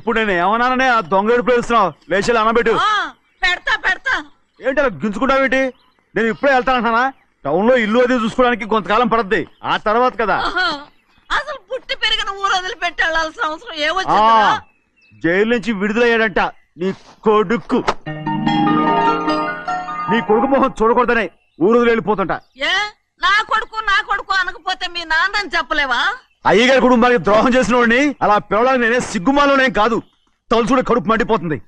ఇప్పుడు నేను ఏమన్నాననే ఆ దొంగ ఎడుపు వేస్తున్నావు. లేచి అనబెట్టు. పెడతా పెడతా. ఏంటి అలా గించుకుంటావేంటి? నేను ఇప్పుడే వెళ్తానంటున్నా. టౌన్ లో ఇల్లు అది చూసుకోవడానికి కొంతకాలం పడద్ది. ఆ తర్వాత కదా. అసలు పుట్టి పెరిగిన ఊరు వదిలిపెట్టి వెళ్ళాల్సిన అవసరం ఏమొచ్చిందా? జైలు నుంచి విడుదలయ్యాడంట నీ కొడుకు. నీ కొడుకు మొహం చూడకూడదనే ఊరు వదిలి వెళ్ళిపోతుంటా. ఏ నా కొడుకు అనకపోతే మీ నాన్నని చెప్పలేవా? అయ్యగారి కుటుంబానికి ద్రోహం చేసిన వాడిని అలా పిల్లడానికి నేనే సిగ్గుమాలోనే కాదు, తలుచుకుంటే కడుపు మండిపోతుంది.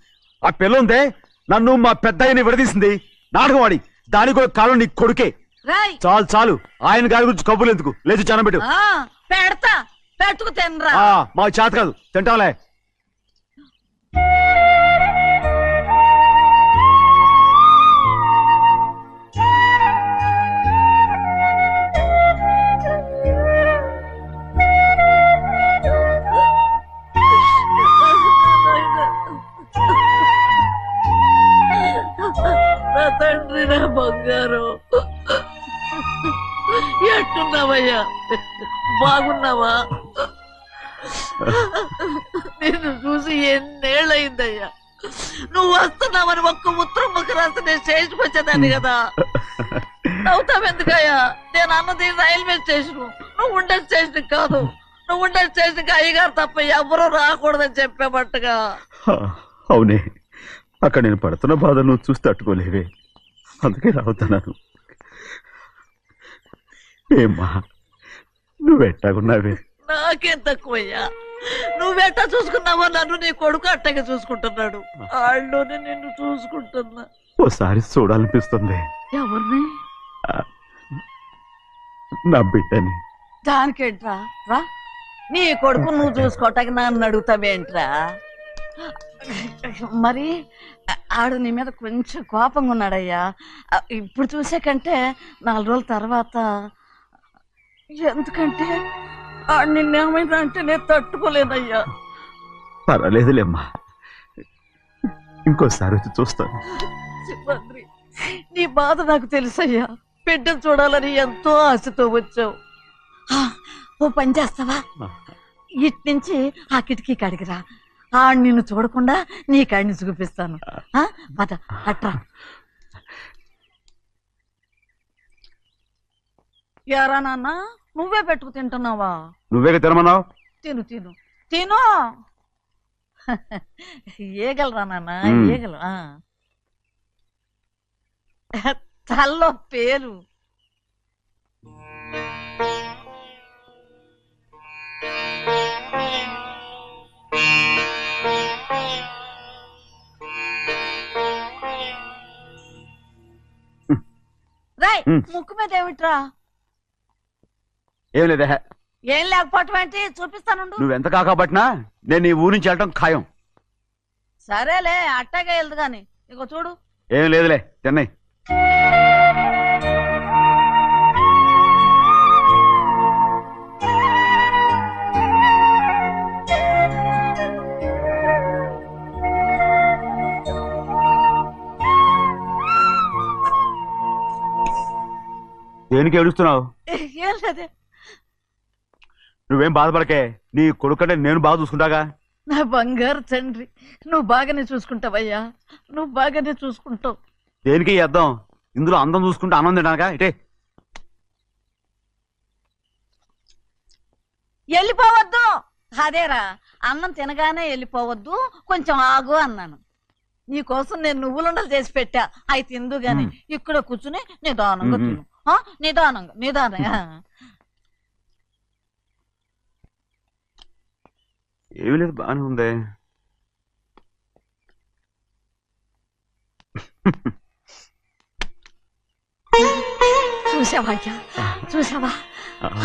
ఆ పిల్ల ఉందే నన్ను మా పెద్దయ్యని విడదీసింది, నాటకం ఆడి. దానికి కూడా కాలం నీ కొడుకే. చాలు చాలు, ఆయన గారి గురించి కబుర్లు ఎందుకు? లేచి చానం పెట్టు. పెడతా, పెట్టుకు తినరా. మాకు చేత కాదు, తింటాంలే. తండ్రి నా బంగారు, ఎట్టున్నావయ్యా? బాగున్నావా? నిన్ను చూసి ఎన్నేళ్ళయిందయ్యా. నువ్వు వస్తున్నావని ఒక్క ఉత్తరం ముక్క రాస్తే నేను స్టేషన్కి వచ్చేదాన్ని కదా. నవ్వుతావెందుకయ్యా? నేను అన్నది రైల్వే స్టేషన్, నువ్వు ఉండే స్టేషన్ కాదు. నువ్వు ఉండే స్టేషన్కి అయ్యగారు తప్ప ఎవరూ రాకూడదని చెప్పేమట్టుగా. అవునే, అక్కడ నేను పడుతున్న బాధ నువ్వు చూసి తట్టుకోలేవే, అందుకే రావుతున్నాను. ఏమ్మా నువ్వెట్టాగున్నావే? నాకేం తక్కువయ్యా, నువ్వెట్టా చూసుకున్నావో నన్ను నీ కొడుకు అట్టగా చూసుకుంటున్నాడు. వాళ్ళలోనే నిన్ను చూసుకుంటున్నా. ఓసారి చూడాలనిపిస్తుంది. ఎవరిని? నా బిడ్డని. దానికేంట్రా? రా, నీ కొడుకు నువ్వు చూసుకోవటానికి నన్ను అడుగుతావేంట్రా? మరి ఆడు నీ మీద కొంచెం కోపంగా ఉన్నాడయ్యా. ఇప్పుడు చూసే కంటే 4 రోజుల తర్వాత. ఎందుకంటే ఆడు నిన్నేమైనా అంటే నేను తట్టుకోలేదయ్యా. పర్వాలేదులేమ్మా, ఇంకోసారి వచ్చి చూస్తాను. శివాద్రి, నీ బాధ నాకు తెలుసయ్యా. బిడ్డను చూడాలని ఎంతో ఆశతో వచ్చావు. ఓ పని చేస్తావా? ఇటు నుంచి ఆ కిటికీ కడిగిరా. ఆడు నిన్ను చూడకుండా నీ కాడిని చూపిస్తాను. పద అట్రా. యారా నాన్న, నువ్వే పెట్టుకు తింటున్నావా? నువ్వే తినమన్నావు. తిను తిను తిను. ఏగలరా నాన్న, ఏగలు. తల్లో పేరు. రాయ్, ముక్కు మీద ఏమిట్రా? ఏం లేదే. ఏం లేకపోవటం ఏంటి? చూపిస్తాను. నువ్వెంత కాకపట్టినా నేను ఈ ఊరి నుంచి వెళ్ళటం ఖాయం. సరేలే, అట్టాగా వెళ్దు గాని. ఇగో చూడు. ఏం లేదులే, తిన్నాయి. దేనికి ఏడుస్తున్నావు? ఏం లేదే. నువ్వేం బాధపడకే, నీ కొడుకంటే నేను బాగా చూసుకుంటాగా. నా బంగారు తండ్రి, నువ్వు బాగానే చూసుకుంటావయ్యా, నువ్వు బాగానే చూసుకుంటావు. దేనికి అర్థం? ఇందులో అందం చూసుకుంటే ఆనందం తినగా. ఇటే వెళ్ళిపోవద్దు. అదేరా, అన్నం తినగానే వెళ్ళిపోవద్దు, కొంచెం ఆగు అన్నాను. నీకోసం నేను నువ్వులుండలు చేసి పెట్టా, అవి తిందు గాని. ఇక్కడ కూర్చుని నిదానంగా తిను. నిదానంగా నిదానంగా. ఏమీ లేదు, బాగానే ఉంది. చూసావా అయ్యా, చూసావా?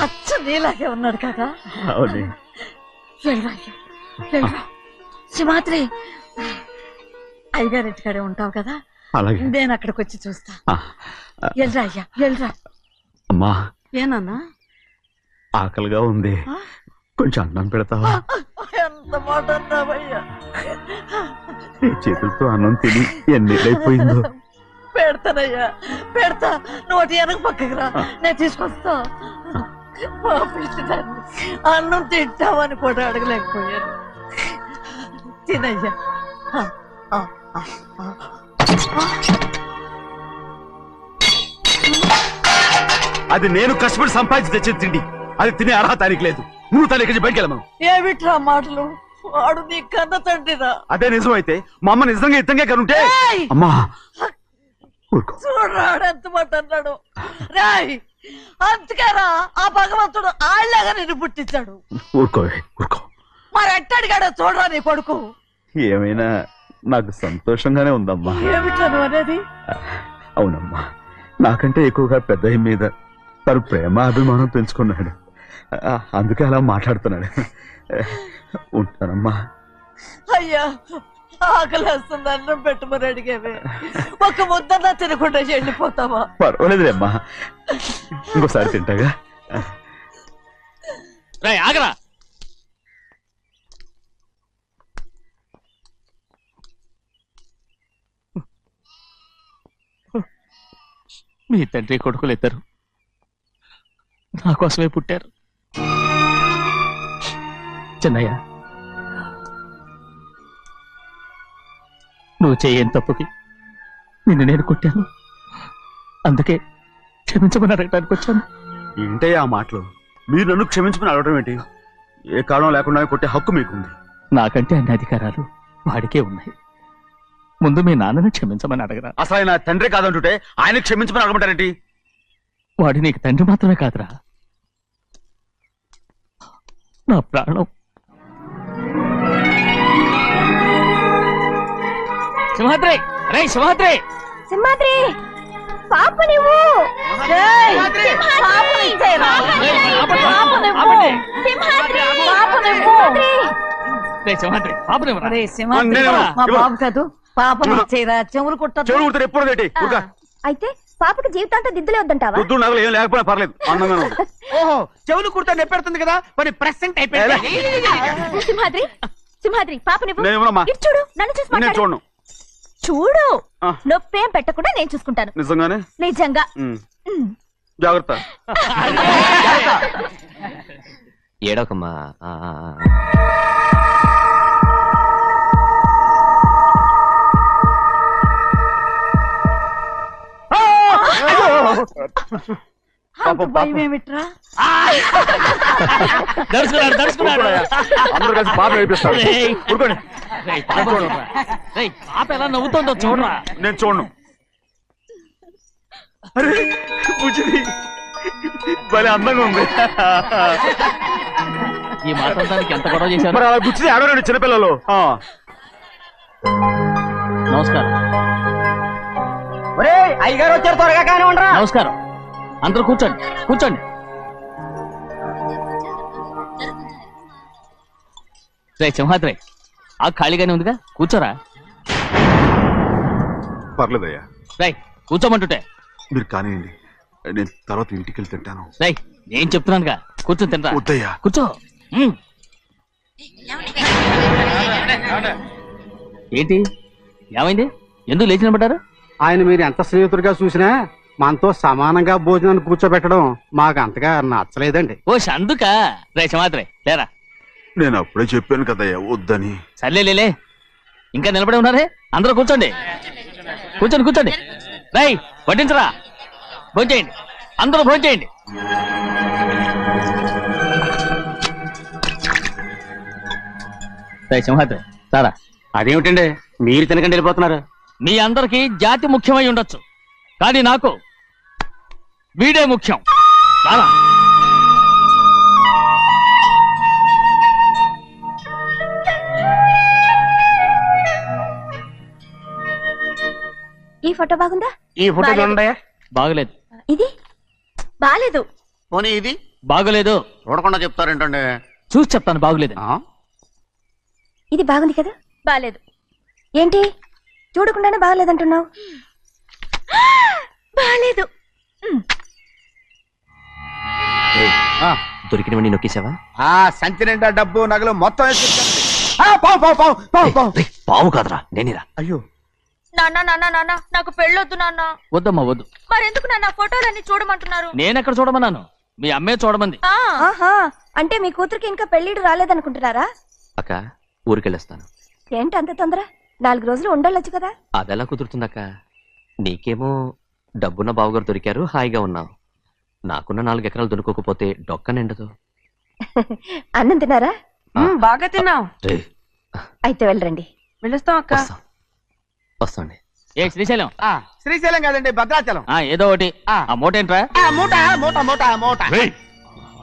అచ్చ నీలాగే ఉన్నాడు కదా. సింహాద్రి, అయ్యగారింటికాడే ఉంటావు కదా, నేను అక్కడికి వచ్చి చూస్తా. వెళ్ళరా అయ్యా, వెళ్ళరా. అమ్మా, ఏనన్నా? ఆకలిగా ఉంది, కొంచెం అన్నం పెడతావా? ఎంత మాట అన్నావయ్యా. చేతులతో అన్నం తిని ఎన్నిళ్ళైపోయిందో. పెడతానయ్యా, పెడతా. నోటి వెనక పక్కకి రా, నేను తీసుకొస్తా. అన్నం తింటామని కూడా అడగలేకపోయాను. తినయ్యా ఆ, ఆ, ఆ, ఆ. అది నేను కష్టపడి సంపాదించి తెచ్చేది తిండి. అది తినే అర్హత ఆయనకి లేదు. నువ్వు తన ఇక్కడి బయటికి వెళ్ళమను. ఏమిట్రా మాటలు? వాడు నీ కన్న తండ్రిరా. అదే నిజం అయితే మా అమ్మ నిజంగా ఇద్దంగా కనుంటే. ఏయ్! అమ్మా ఊరుకో. చూడరాడు ఎంత మాట అన్నాడు. రాయ్ అందుకేరా ఆ భగవంతుడు ఆళ్ళగా నిన్ను పుట్టించాడు. ఊరుకో ఊరుకో. మరి ఎట్టడిగాడో చూడరా నీ కొడుకు. ఏమైనా నాకు సంతోషంగానే ఉందమ్మా. ఏమిట్రా నువ్వు అనేది? అవునమ్మా, నాకంటే ఎక్కువగా పెద్ద మీద తను ప్రేమ అభిమానం పెంచుకున్నాడు. అందుకే అలా మాట్లాడుతున్నాడు. ఉంటానమ్మా. అయ్యా ఆకలేస్తుంది, అన్నం పెట్టమని అడిగేవే. ఒక ముద్దన్నా తినకుండా వెళ్ళిపోతావా? పర్వాలేదులేమ్మా, ఇంకోసారి తింటాగా. ఆగరా. మీ తండ్రి కొడుకులు ఇద్దరు నా కోసమే పుట్టారు. చిన్నయ్య, నువ్వు చేయని తప్పుకి నిన్ను నేను కొట్టాను. అందుకే క్షమించమని అడగడానికి వచ్చాను. ఏంటే ఆ మాటలు? మీరు నన్ను క్షమించమని అడగడం ఏంటి? ఏ కారణం లేకుండా కొట్టే హక్కు మీకుంది. నాకంటే అన్ని అధికారాలు వాడికే ఉన్నాయి. ముందు మీ నాన్నని క్షమించమని అడగరా. అసలు ఆయన తండ్రి కాదంటుంటే ఆయన క్షమించమని అడగమంటారేంటి? వాడి నీకు తండ్రి మాత్రమే కాదురా, నా ప్రాణం. సింహాద్రి, రే సింహాద్రి, సింహాద్రి పాప నువ్వు ఏయ్! సింహాద్రి! పాపని ఇచ్చేయరా. ఆపండి, పాపనివ్వు. ఆపండి. సింహాద్రి పాపనివ్వు. రే సింహాద్రి, పాపనివ్వరా. ఒరేయ్ సింహాద్రి, నేను మా ఇవ్వను. బాబు కాదు, పాపని ఇచ్చేయరా. చెవులు కుట్టదు. చెవులు కుడితే ఎప్పుడు ఏంటి? ఊరుకా. అయితే పాపకి జీవితాంతం దిద్దులే వద్దంటావా? పొద్దు నగలు ఏం లేకపోయినా పర్లేదు, అందంగా ఉంది. ఓహో, చెవులు కుర్తా నెప్పెడుతుంది కదా, మరి ప్రెసెంట్ అయిపోయింది. సింహాద్రి సింహాద్రి పాప నువ్వు నేను ఇవ్వనమ్మా. ఇటు చూడు, నన్ను చూసి నేను మాట్లాడు. చూడను. చూడు ఆ. నొప్పేం పెట్టకుండా నేను చూసుకుంటాను. నిజంగానే? నిజంగా. ఉమ్. ఉమ్. జాగ్రత్త. ఏడోకమ్మా. అంత భయం ఏమిట్రా? దర్శకున్నాడు, దర్శకున్నాడు. అందరూ కలిసి పాప నడిపిస్తారు. రేయ్. ఊరుకోండి. రేయ్, పాప చూడరా. రేయ్, పాప ఎలా నవ్వుతుందో చూడరా. నేను చూడను. అరే బుజ్జిది భలే అందంగా ఉంది. ఈ మాత్రం దానికి ఎంత గొడవ చేశారు. మరి అలా బుచ్చిది ఆడవాడు చిన్నపిల్లలు. నమస్కారం. ఒరే అయ్యగారు వచ్చారు, త్వరగా కానీ ఉండరా. నమస్కారం. అందరూ కూర్చోండి, కూర్చోండి. రే సింహాద్రి, ఆ ఖాళీగానే ఉందిగా, కూర్చోరా. పర్లేదయ్యా, రేయ్ కూర్చోమంటుంటే. మీరు కానివ్వండి, నేను తర్వాత ఇంటికి వెళ్ళి తింటాను. రేయ్ నేను చెప్తున్నానుగా, కూర్చొని తింటా. వద్దయ్యా. కూర్చో. ఏంటి ఏమైంది? ఎందుకు లేచి నిలబడ్డారు? ఆయన మీరు ఎంత స్నేహితుడిగా చూసినా మనతో సమానంగా భోజనాన్ని కూర్చోబెట్టడం మాకు అంతగా నచ్చలేదండి. ఓ అందుక. రే సింహాద్రి లేరా. నేను అప్పుడే చెప్పాను కదయ్యా వద్దని. సర్లే లే, ఇంకా నిలబడి ఉన్నారే. అందరూ కూర్చోండి, కూర్చోండి, కూర్చోండి. రేయ్ వడ్డించరా, భోంచేయండి, అందరూ భోంచేయండి. రేయ్ సింహాద్రి సారా. అదేమిటండి మీరు తినకండి వెళ్ళిపోతున్నారు? మీ అందరికీ జాతి ముఖ్యమై ఉండొచ్చు, కానీ నాకు వీడే ముఖ్యం. రారా. ఈ ఫోటో బాగుందా? ఈ ఫోటో బాలేదు. చూడండి. బాగలేదు. ఇది బాలేదు. పోనీ ఇది బాగలేదు. చూడకుండా చెప్తారేంటండి? చూసి చెప్తాను బాగలేదు. ఇది బాగుంది కదా? బాలేదు. ఏంటి చూడకుండానే బాగలేదంటున్నావు? బాలేదు. దొరికినవన్నీ నొక్కేసావా? సంచి నిండా డబ్బు నగలు మొత్తం పావు పావు పావు పావు పావు. పావు కాదురా, నేనేరా. అయ్యో నాన్న నాన్న నాన్న నాకు పెళ్ళొద్దు నాన్న. వద్దమ్మా వద్దు. మరెందుకు నాన్న ఫోటోలన్నీ చూడమంటున్నారు? నేనెక్కడ చూడమన్నాను, మీ అమ్మే చూడమంది. ఆహా, అంటే మీ కూతురికి ఇంకా పెళ్ళిడు రాలేదనుకుంటున్నారా? అక్క ఊరికెళ్ళొస్తాను. ఏంటి అంత తొందర? 4 రోజులు ఉండొచ్చు కదా. అదెలా కుదురుతుందక్క? నీకేమో డబ్బున్న బావగారు దొరికారు, హాయిగా ఉన్నావు. నాకున్న 4 ఎకరాలు దొరకకపోతే డొక్క నిండదు. అన్నం తిన్నారా? బాగా తిన్నావు. రే, అయితే వెళ్ళరండి. వెళ్ళొస్తాం అక్క. వస్తాండి. ఏ శ్రీశైలం, శ్రీశైలం కాదండి, భద్రాచలం. ఏదో ఒకటి. ఆ మూట ఏంట్రా? మూట మూట మూట మూట.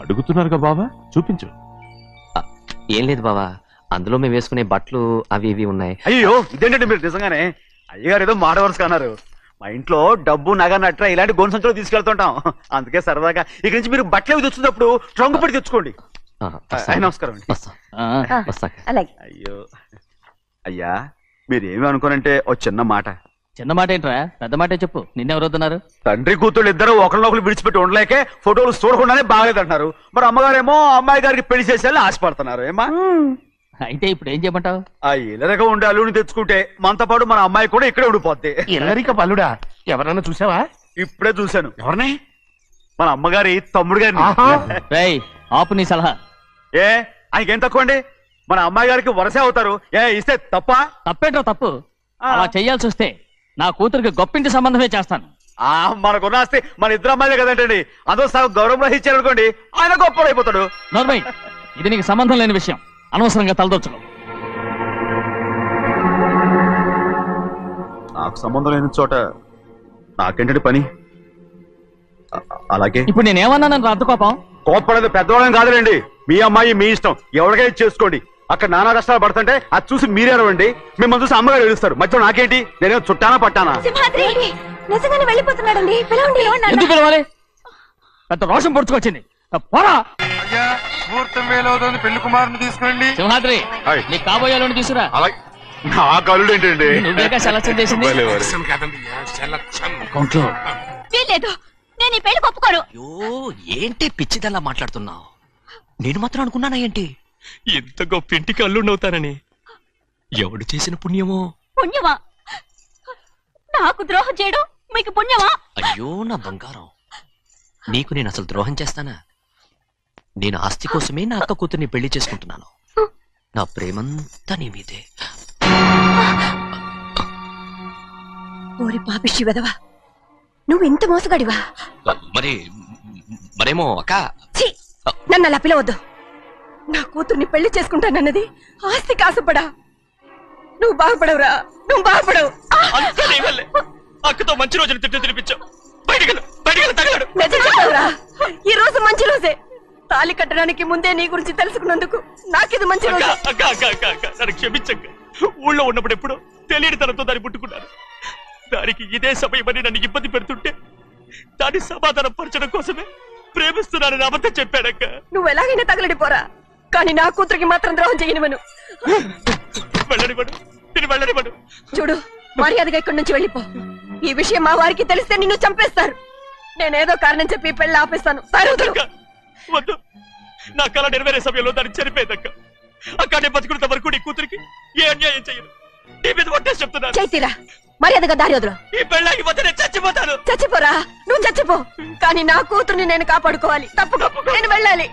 అడుగుతున్నారుగా బావా, చూపించు. ఏం లేదు బావా, అందులో మేము వేసుకునే బట్టలు అవి ఇవి ఉన్నాయి. అయ్యో ఇదేంటండి మీరు నిజంగానే అయ్యగారు ఏదో మాట వరుస అన్నారు. మా ఇంట్లో డబ్బు నగ నట్ర ఇలాంటి గొంతు సంచులు తీసుకెళ్తుంటాం. అందుకే సరదాగా ఇక్కడి నుంచి మీరు బట్టలు అవి తెచ్చుకున్నప్పుడు ట్రంక్ పెట్టి తెచ్చుకోండి. నమస్కారం అండి. వస్తాక. అలాగే. అయ్యో అయ్యా, మీరు ఏమి అనుకోనంటే ఓ చిన్న మాట. చిన్న మాట ఏంట్రా, పెద్ద మాటే చెప్పు. నిన్నెవరు వద్దన్నారు? తండ్రి కూతురు ఇద్దరు ఒకరినొకరు విడిచిపెట్టి ఉండలేకే ఫోటోలు చూడకుండానే బాగలేదంటున్నారు. మరి అమ్మగారేమో అమ్మాయి గారికి పెళ్లి చేసేయాలని ఆశపడుతున్నారు. ఏమా అయితే ఇప్పుడు ఏం చేయమంటావు? ఆ ఇల్లరగా ఉండే అల్లుని తెచ్చుకుంటే మనతో పాటు మన అమ్మాయి కూడా ఇక్కడే ఉండిపోద్ది. ఎల్లరిక పల్లుడా, ఎవరన్నా చూసావా? ఇప్పుడే చూశాను. ఎవరిని? మన అమ్మగారి తమ్ముడు గారిని. రేయ్, ఆపు నీ సలహా. ఏ ఆయనకేం తక్కువ అండి? మన అమ్మాయి గారికి వరసే అవుతారు. ఏ ఇస్తే తప్ప? తప్పేంట్రా తప్పు? అలా చెయ్యాల్సి వస్తే నా కూతురికి గొప్పింటి సంబంధమే చేస్తాను. మనకున్న ఆస్తి మన ఇద్దరు అమ్మాయిలే కదంటండి. అదో సగం గౌరవం ఇచ్చారనుకోండి, ఆయన గొప్పడు అయిపోతాడు. నోర్మై, ఇది నీకు సంబంధం లేని విషయం. అనవసరంగా తలదొచ్చుకో. నాకు సంబంధం లేని చోట నాకేంటండి పని? అలాగే ఇప్పుడు నేనేమన్నాను అర్థ కోపం? కోప్పడేది పెద్దవాళ్ళం కాదులేండి. మీ అమ్మాయి మీ ఇష్టం, ఎవరికైనా చేసుకోండి. అక్కడ నానా కష్టాలు పడుతుంటే అది చూసి మీరేనవండి. మిమ్మల్ని చూసి అమ్మగారు ఏడుస్తారు. మధ్యలో నాకేంటి? నేనేం చుట్టానా పట్టానా? సింహాద్రి నిజంగానే వెళ్ళిపోతున్నాడండి. పిలవండి. ఎందుకు పిలవాలి? పెద్ద రోషం పొడుచుకొచ్చింది. పోరా ముహూర్తం వేలవుతుంది, పెళ్లి కుమారుని తీసుకోండి. సింహాద్రి, నీ కాబోయేలోని తీసుకురా. నా కలుడు ఏంటండి? నువ్వేగా సెలక్షన్ చేసింది. వీల్లేదు, నేను ఈ పెళ్లి ఒప్పుకోను. అయ్యో, ఏంటి పిచ్చిదల్లా మాట్లాడుతున్నావు? నేను మాత్రం అనుకున్నానా ఏంటి ఎంత గొప్ప ఇంటికి అల్లుండవుతానని? ఎవడు చేసిన పుణ్యమో? పుణ్యమా? నాకు ద్రోహం చేయడం మీకు పుణ్యమా? అయ్యో నా బంగారం, నీకు నేను అసలు ద్రోహం చేస్తానా? నేను ఆస్తి కోసమే నా అక్క కూతుర్ని పెళ్లి చేసుకుంటున్నాను. నా ప్రేమంతా నీ మీదే. ఓరి పాపిష్టి వెదవా, నువ్వు ఇంత మోసగాడివా? మరేమో అక్క. నన్ను అలా పిలవద్దు. నా కూతుర్ని పెళ్లి చేసుకుంటానన్నది ఆస్తి కాసుపడా. నువ్వు బాగుపడవురా, నువ్వు బాగుపడవు. అక్కతో మంచి రోజులు తిట్టు తినిపించావు. నిజం చెప్పవురా, ఈ రోజు మంచి రోజే. తాళి కట్టడానికి ముందే నీ గురించి తెలుసుకున్నందుకు నాకిది మంచి రోజు. నన్ను క్షమించక్క. ఊళ్ళో ఉన్నప్పుడు ఎప్పుడో తెలియని తనతో దాన్ని పుట్టుకున్నాను. దానికి ఇదే సమయమని నన్ను ఇబ్బంది పెడుతుంటే దాన్ని సమాధానం పరచడం కోసమే ప్రేమిస్తున్నానని అబద్ధం చెప్పాడక్క. నువ్వు ఎలాగైనా తగలడిపోరా, కానీ నా కూతురికి మాత్రం ద్రోహం చేయనివను. వెళ్ళనివ్వడు, నేను వెళ్ళనివ్వడు. చూడు, మర్యాదగా ఇక్కడి నుంచి వెళ్ళిపో. ఈ విషయం మా వారికి తెలిస్తే నిన్ను చంపేస్తారు. నేనేదో కారణం చెప్పి పెళ్లి ఆపేస్తాను. వద్దు, నా కళ నెరవేరే సమయంలో దాన్ని చనిపోయేదక్క. అక్కడే బతుకున్నంత వరకు నీ కూతురికి ఏ అన్యాయం చేయను. నీ మీద ఒట్టేసి చెప్తున్నాను. చైతీరా, మర్యాదగా దారి వదులు. ఈ పెళ్ళాకి పోతే నేను చచ్చిపోతాను. చచ్చిపోరా, నువ్వు చచ్చిపో, కానీ నా కూతుర్ని నేను కాపాడుకోవాలి. తప్పుకో, నేను వెళ్ళాలి.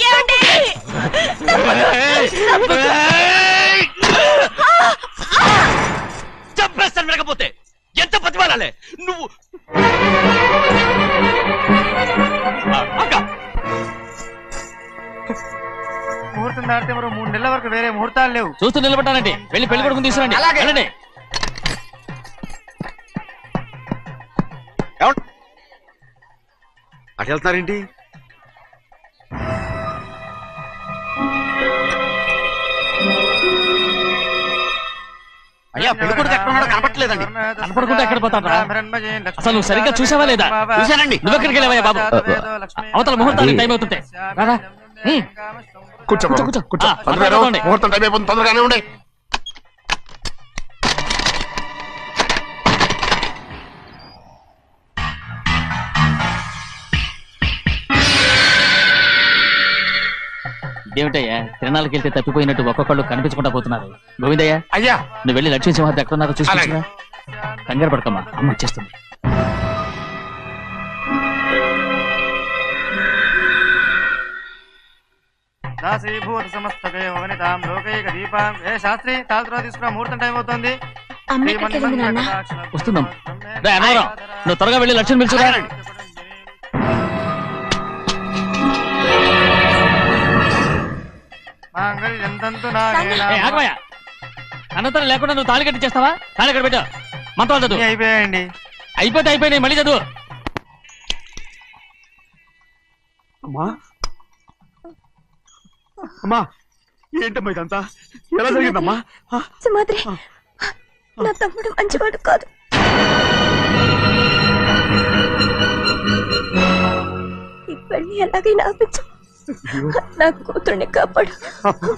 ఏమండి? చంపేస్తాను. వినకపోతే ఎంత బతిమాలాలే నువ్వు? ముహూర్తం దాటితే మరో 3 నెలల వరకు వేరే ముహూర్తాలు లేవు. చూస్తూ నిలబడ్డానండి. వెళ్ళి పెళ్లి కొడుకుని తీసుకురండి. వెళ్ళండి. అటు వెళ్తున్నారేంటి? అయ్యా, పెళ్లి కొడుకు ఎక్కడ ఉన్నాడో కనపట్లేదండి. కనపడకుండా ఎక్కడ పోతాడ్రా? అసలు నువ్వు సరిగ్గా చూసావా లేదా? చూశానండి. నువ్వెక్కడికి వెళ్ళావయ్యా బాబు? అవతల ముహూర్తానికి టైం అవుతుంది. రారా. కూర్చో కూర్చో. కూర్చో. ముహూర్తం టైం అయిపోతుంది, తొందరగానే ఉండే. ఇదేమిటయ్యా, తిరణాలకి వెళ్తే తప్పిపోయినట్టు ఒక్కొక్కళ్ళు కనిపించకుండా పోతున్నారు. గోవిందయ్య, అయ్యా నువ్వు వెళ్ళి లక్ష్మీ సింహాద్రి ఎక్కడున్నారో చూసుకుంటున్నా. కంగారు పడకమ్మా, అమ్మ వచ్చేస్తుంది. దాసీభూత సమస్తతే వనితాం లోకైక దీపాం ఏ శాస్త్రి తాళతో తీసుకురా ముహూర్తం టైం అవుతుంది వస్తున్నాం. రే అన్నవరం, నువ్వు త్వరగా వెళ్ళి లక్ష్యం పిలుచురా. అనంతరం లేకుండా నువ్వు తాళి కట్టి చేస్తావా? తాళి ఎక్కడ పెట్టా? మంత్రాలు చదువు. అయిపోయాయండి. అయిపోయినాయి, మళ్ళీ చదువు. అమ్మా అమ్మా, ఏంటమ్మా ఇదంతా? ఎలా జరిగిందమ్మా? సుమాద్రి, నా తమ్ముడు మంచివాడు కాదు. ఈ పెళ్లి ఎలాగైనా ఆపించు. నా కూతుర్ని కాపాడు.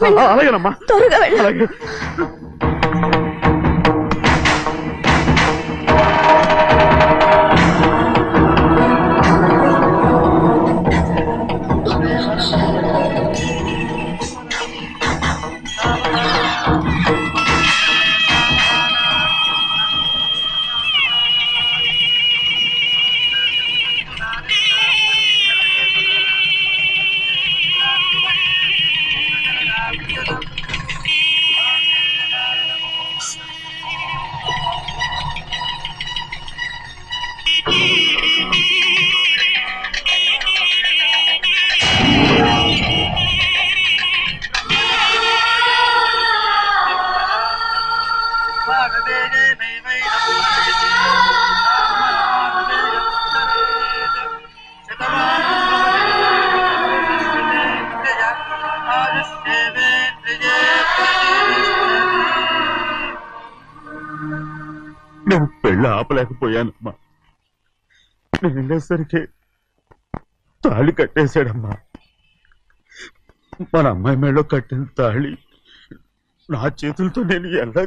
అలాగేనమ్మా, త్వరగా వెళ్ళు. అలాగే. నేను పెళ్ళి ఆపలేకపోయానమ్మా. నేను వెళ్ళేసరికి తాళి కట్టేశాడమ్మా. మన అమ్మాయి మెళ్ళో కట్టిన తాళి నా చేతులతో నేను ఎలా...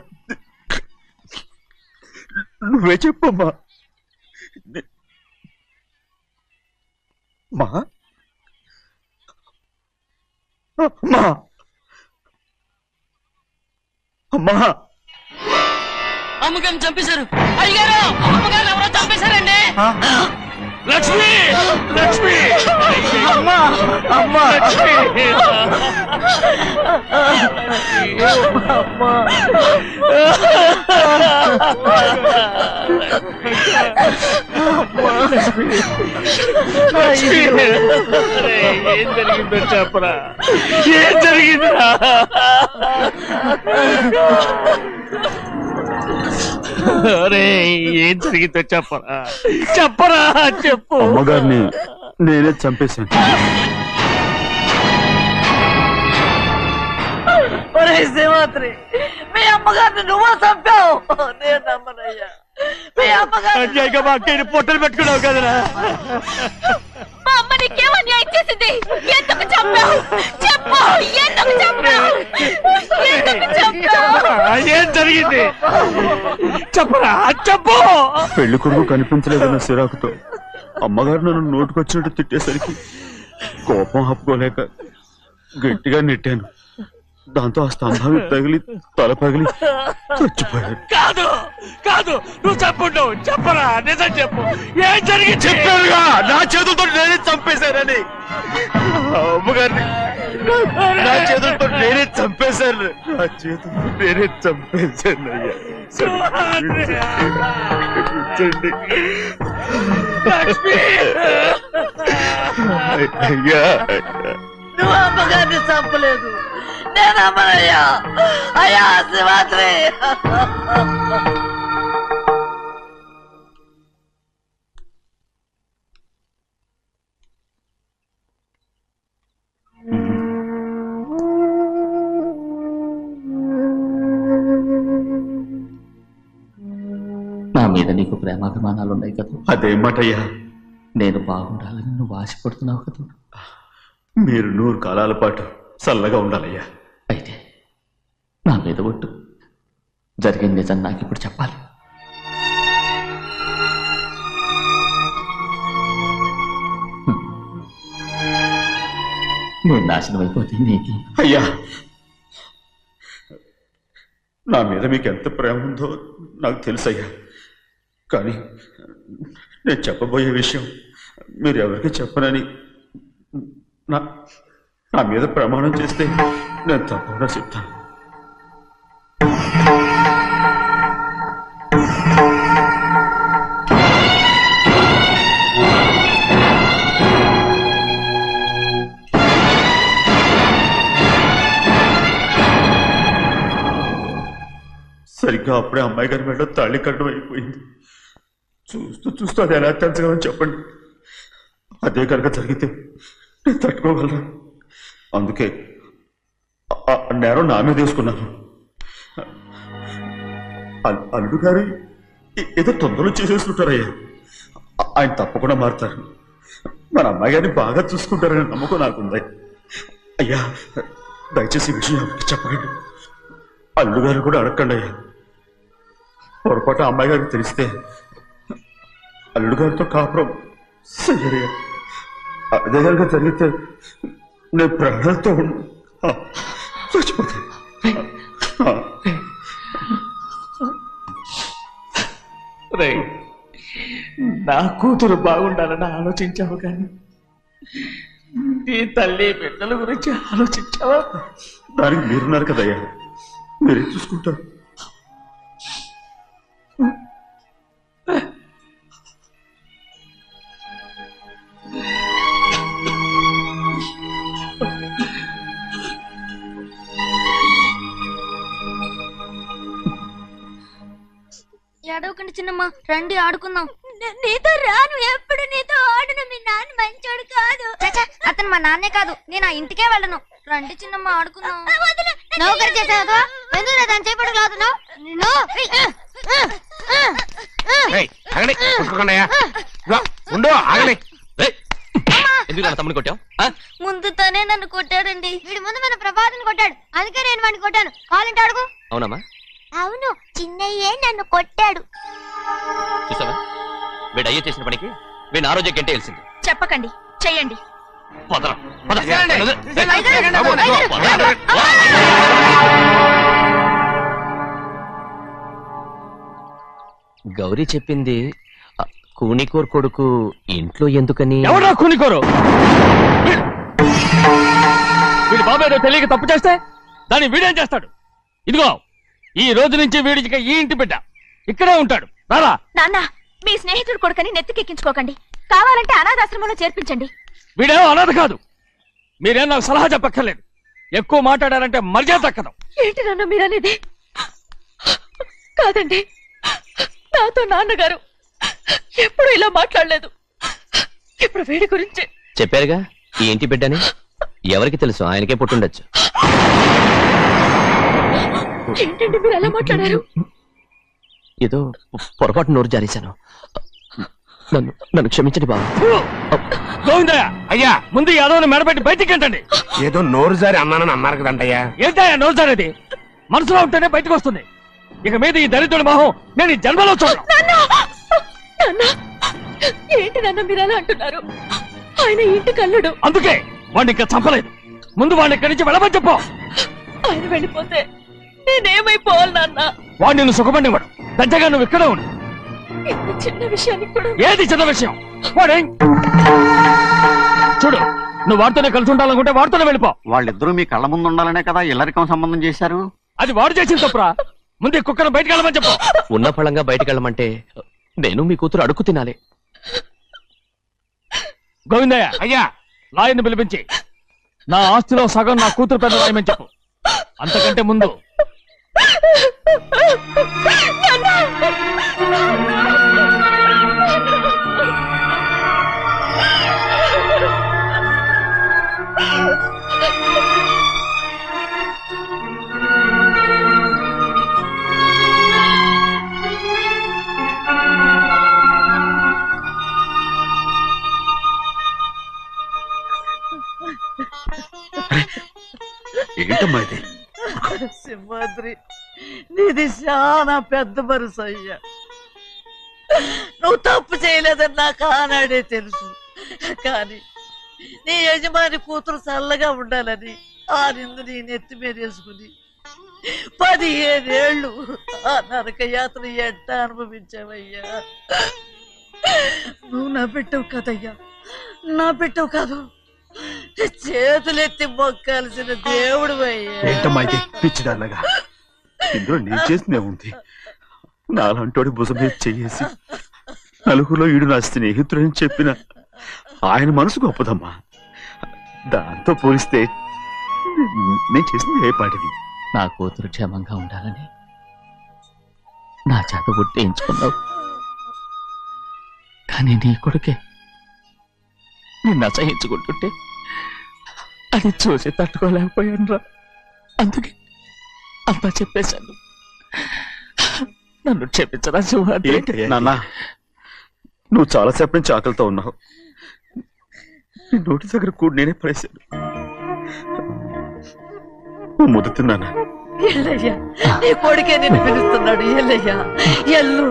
నువ్వే చెప్పమ్మా. మా అమ్మా, అమ్మా, అమ్మగారిని చంపేశారు. అయ్యారు, అమ్మగారిని ఎవరో చంపేశారండి. లక్ష్మి, లక్ష్మి, అమ్మా, అమ్మా, ఏం జరిగిందో చెప్పరా? ఏం జరిగిందిరా? ఏం జరిగిందో చెప్పరా? చెప్పరా, చెప్పు. అమ్మగారిని నేనే చంపేశాను. శ్రీమాత్రి, మీ అమ్మగారిని నువ్వు చంపావు. నేను నమ్మనయ్యా. మీ అమ్మగారు మా అక్కని పొట్టలు పెట్టుకున్నావు కదరా? మా అమ్మ నీకేం అన్యాయం చేసింది? ఎందుకు చంపావు? చెప్పు, ఎందుకు చంపావు? ఎందుకు చంపావు? ఏం జరిగింది చెప్పరా, చెప్పు. పెళ్లి కొడుకు కనిపించలేదన్న సిరాకుతో అమ్మగారు నన్ను నోటుకొచ్చినట్టు తిట్టేసరికి కోపం ఆపుకోలేక గట్టిగా నెట్టాను. దాంతో ఆ స్తంభం తగిలి తల పగిలి చచ్చిపోయాడు. కాదు కాదు, నువ్వు చెప్పుండు. చెప్పరా, నిజం చెప్పు. ఏం జరిగింది? చెప్పారుగా, నా చేతులతో నేనే చంపేశానని. అమ్మగారిని నా చేతులతో నేనే చంపేశాను. నా చేతులతో నేనే చంపేశాను. అయ్యా కూర్చోండి. అయ్యా, నువ్వు అమ్మగారిని చంపలేదు. నేను అమ్మనయ్యా. అయ్యా శ్రీమాత్రి, నా మీద నీకు ప్రేమాభిమానాలు ఉన్నాయి కదా. అదేమాటయ్యా? నేను బాగుండాలని నువ్వు ఆశపడుతున్నావు కదా. మీరు 100 కాలాల పాటు చల్లగా ఉండాలయ్యా. అయితే నా మీద ఒట్టు. జరిగిన నిజం నాకు ఇప్పుడు చెప్పాలి. నేను నాశనం అయిపోతే నీకు. అయ్యా, నా మీద మీకు ఎంత ప్రేమ ఉందో నాకు తెలుసయ్యా. కానీ నేను చెప్పబోయే విషయం మీరు ఎవరికి చెప్పనని నా మీద ప్రమాణం చేస్తే నేను తప్పకుండా చెప్తాను. సరిగ్గా అప్పుడే అమ్మాయి గారి మెడ తాళి కట్టడం అయిపోయింది. చూస్తూ చూస్తూ అది ఎలా తెంచగలని చెప్పండి. అదే కనుక జరిగితే నేను తట్టుకోగలను. అందుకే ఆ నేరం నా మీద తీసుకున్నాను. అల్లుడు గారు ఏదో తొందరలో చేసేసుకుంటారయ్యా. ఆయన తప్పకుండా మారుతారు. మన అమ్మాయి గారిని బాగా చూసుకుంటారని నమ్మకం నాకుంది. అయ్యా దయచేసి ఈ విషయం చెప్పండి. అల్లుడు గారు కూడా అడగండి అయ్యా. పొరపాటు అమ్మాయి గారికి తెలిస్తే అల్లుడు గారితో కాపురం సరిగా అదే కనుక జరిగితే నేను ప్రాణాలతో చచ్చిపోతాను. నా కూతురు బాగుండాలని ఆలోచించావు కానీ నీ తల్లి బిడ్డల గురించి ఆలోచించావా? దానికి మీరున్నారు కదయ్యా, మీరే చూసుకుంటారు. ఏడవకండి చిన్నమ్మ, రండి ఆడుకుందాం. నీతో రాను, ఎప్పుడు నీతో ఆడను. మీ నాన్న మంచోడు కాదు. అతను మా నాన్నే కాదు, నేను ఆ ఇంటికే వెళ్ళను. రండి చిన్నమ్మ ఆడుకుందాం. నౌకరి చేసావు ఎందుకు దాని చేపడు కాదు. తమ్ముని కొట్టావు? ముందు తనే నన్ను కొట్టాడండి. వీడి ముందు మన ప్రభాతం కొట్టాడు, అందుకే నేను వాడిని కొట్టాను. కావాలంటే అడుగు. అవునమ్మా? అవును, చిన్నయ్యే నన్ను కొట్టాడు. చూసావా, వీడు అయ్యే చేసిన పనికి వీడిని ఆ రోజే గంటే తెలిసింది. చెప్పకండి, చెయ్యండి. గౌరీ చెప్పింది కూనికోర్ కొడుకు ఇంట్లో ఎందుకని. ఎవరా కూనికోరు? వీడి బాబు ఏదో తెలియక తప్పు చేస్తే దాన్ని వీడేం చేస్తాడు? ఇదిగో, ఈ రోజు నుంచి వీడికి ఈ ఇంటి బిడ్డ ఇక్కడే ఉంటాడు. రారా. నాన్న, మీ స్నేహితుడు కొడుకని నెత్తికెక్కించుకోకండి. కావాలంటే అనాథాశ్రమంలో చేర్పించండి. వీడేమో అనాథ కాదు. మీరేం నాకు సలహా చెప్పక్కర్లేదు. ఎక్కువ మాట్లాడారంటే మర్యాద దక్కదు. ఏంటి నాన్న మీరనేది? కాదండి, నాతో నాన్నగారు ఎప్పుడు ఇలా మాట్లాడలేదు. ఇప్పుడు వీడి గురించి చెప్పారుగా ఈ ఇంటి బిడ్డని. ఎవరికి తెలుసు, ఆయనకే పుట్టుండొచ్చు. ఏంటండి మీరు ఎలా మాట్లాడారు? ఏదో పొరపాటు నోరు జారేశాను. నన్ను క్షమించండి బాబు. గోవిందయ్య, అయ్యా ముందు యాదవ్ని మెడబెట్టి బయటికి ఏంటండి? ఏదో నోరు జారి అన్నానని అన్నారు కదంటయ్యా. ఏంటయ్యా నోరు జారేది? మనసులో ఉంటేనే బయటకు వస్తుంది. ఇక మీద ఈ దరిద్రుడి మొహం నేను ఈ జన్మలో చూడను. ఏంటి నాన్న మీరు ఎలా అంటున్నారు? ఆయన ఇంటి కల్లుడు. అందుకే వాడిని ఇంకా చంపలేదు. ముందు వాడిని ఇక్కడి నుంచి వెళ్ళమని చెప్పు. ఆయన వెళ్ళిపోతే నేనేమైపోవాలి నాన్న? వాడు నిన్ను సుఖపడివాడు. పెద్దగా నువ్వు ఇక్కడే ఉండు. ఇంత చిన్న విషయానికి కూడా. ఏది చిన్న విషయం? వాడేం చూడు, నువ్వు వాడితోనే కలిసి ఉండాలనుకుంటే వాడితోనే వెళ్ళిపో. వాళ్ళిద్దరూ మీ కళ్ళ ముందు ఉండాలనే కదా ఇల్లరికం సంబంధం చేశారు. అది వాడు చేసిన తప్పురా. ముందు ఈ కుక్కను బయటకు వెళ్ళమని చెప్పు. ఉన్న ఫలంగా బయటకు వెళ్ళమంటే నేను మీ కూతురు అడుగు తినాలి. గోవిందయ్య, అయ్యా లాయర్ని పిలిపించి నా ఆస్తిలో సగం నా కూతురు పెద్ద రాయమని చెప్పు. అంతకంటే ముందు ఏంటమ్మా ఇది? సింహాద్రి, నీది చాలా పెద్ద మనసు అయ్యా. నువ్వు తప్పు చేయలేదని నాకు ఆనాడే తెలుసు. కానీ నీ యజమాని కూతురు చల్లగా ఉండాలని ఆ నిందు నీ నెత్తి మీద వేసుకుని 15 ఏళ్ళు ఆ నరక యాత్ర ఎట్ట అనుభవించావయ్యా. నువ్వు నా పెట్టవు కదయ్యా, నా పెట్టవు కాదు. చేతులెత్తి మొక్కాల్సిన దేవుడు అయ్యా. ఏంటమ్మా ఇది పిచ్చిదాన్నగా? ఇందులో నేను చేసినే ఉంది. నాలంటోడి భుజం మీద చెయ్యేసి నలుగురిలో ఈడు నా స్నేహితుడని చెప్పిన ఆయన మనసు గొప్పదమ్మా. దాంతో పోలిస్తే నేను చేసింది ఏ పాటిది? నా కూతురు క్షేమంగా ఉండాలని నా చేత గుర్తించుకున్నావు, కానీ నీ కొడుకే నిన్ను అసహించుకుంటుంటే అది చూసి తట్టుకోలేకపోయాను రా. అందుకే అంతా చెప్పేశాను. నన్ను క్షమించరా సింహాద్రి. నాన్న, నువ్వు చాలాసేపు నుంచి ఆకలితో ఉన్నావు. నీ నోటి దగ్గర కూడా నేనే పడేశాను. నువ్వు ముద్దు తిన్నానా? ఎల్లయ్యా, నీ కొడుకే నిన్ను పిలుస్తున్నాడు. ఎల్లయ్యా, ఎల్లు.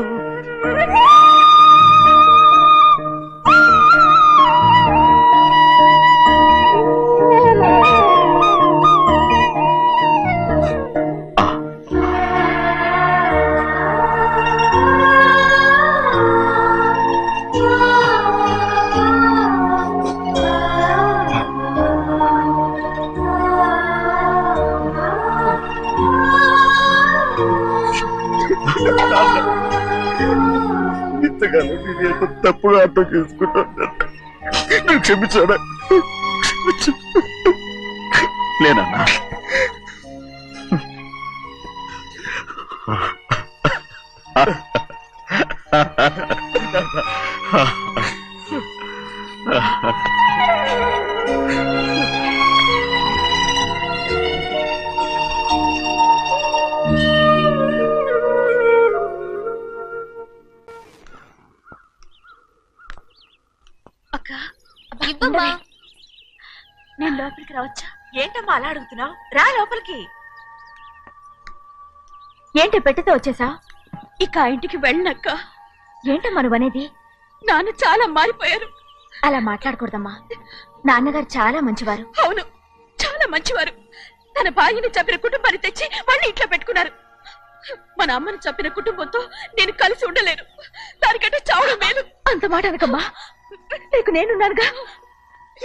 ఇంతకాలం నేను ఎంత తప్పుగా అర్థం చేసుకుంటాను. నువ్వు క్షమించాడా? లేనన్నా. ఇవ్వమ్మా. నేను లోపలికి రావచ్చా? ఏంటమ్మా అలా అడుగుతున్నావు? రా లోపలికి. ఏంటి పెట్టితో వచ్చేసా? ఇక ఆ ఇంటికి వెళ్ళనక్క. ఏంటమ్మా నువ్వనేది? నాన్న చాలా మారిపోయారు. అలా మాట్లాడకూడదమ్మా. నాన్నగారు చాలా మంచివారు. అవును, చాలా మంచివారు. తన భార్యని చంపిన కుటుంబాన్ని తెచ్చి మళ్ళీ ఇంట్లో పెట్టుకున్నారు. మన అమ్మని చంపిన కుటుంబంతో నేను కలిసి ఉండలేను. దానికంటే చావడం మేలు. అంత మాట అనకమ్మా. నీకు నేనున్నానుగా.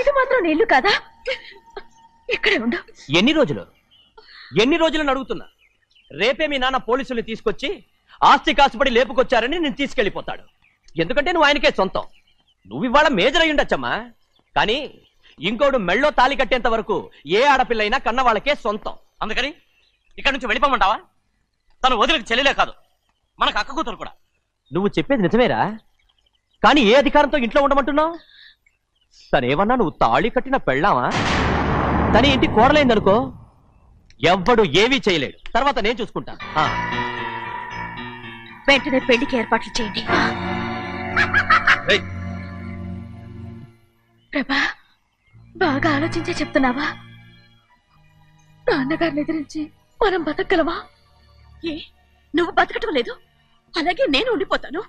ఇది మాత్రం నీళ్లు కాదా? ఇక్కడే ఉండు. ఎన్ని రోజులను అడుగుతున్నా. రేపే మీ నాన్న పోలీసుల్ని తీసుకొచ్చి ఆస్తి కాసుపడి లేపుకొచ్చారని నేను తీసుకెళ్లిపోతాడు. ఎందుకంటే నువ్వు ఆయనకే సొంతం. నువ్వు ఇవాళ మేజర్ అయి ఉండొచ్చమ్మా, కానీ ఇంకోడు మెళ్ళో తాళి కట్టేంత వరకు ఏ ఆడపిల్లైనా కన్న వాళ్ళకే సొంతం. అందుకని ఇక్కడి నుంచి వెళ్ళిపోమంటావా? తను వదిలికి చెల్లెలే కాదు, మనకు అక్క కూతురు కూడా. నువ్వు చెప్పేది నిజమేరా, కానీ ఏ అధికారంతో ఇంట్లో ఉండమంటున్నావు? తనేమన్నా నువ్వు తాళి కట్టిన పెళ్ళావా? తన ఇంటి కోడలైందనుకో, ఎవ్వడు ఏవీ చేయలేడు. తర్వాత నేను చూసుకుంటా. వెంటనే పెళ్లికి ఏర్పాట్లు చేయండి. ప్రభా, బాగా ఆలోచించే చెప్తున్నావా? నాన్నగారిని ఎదిరించి మనం బతకగలవా? ఏ, నువ్వు బతకటం లేదు, అలాగే నేను ఉండిపోతాను.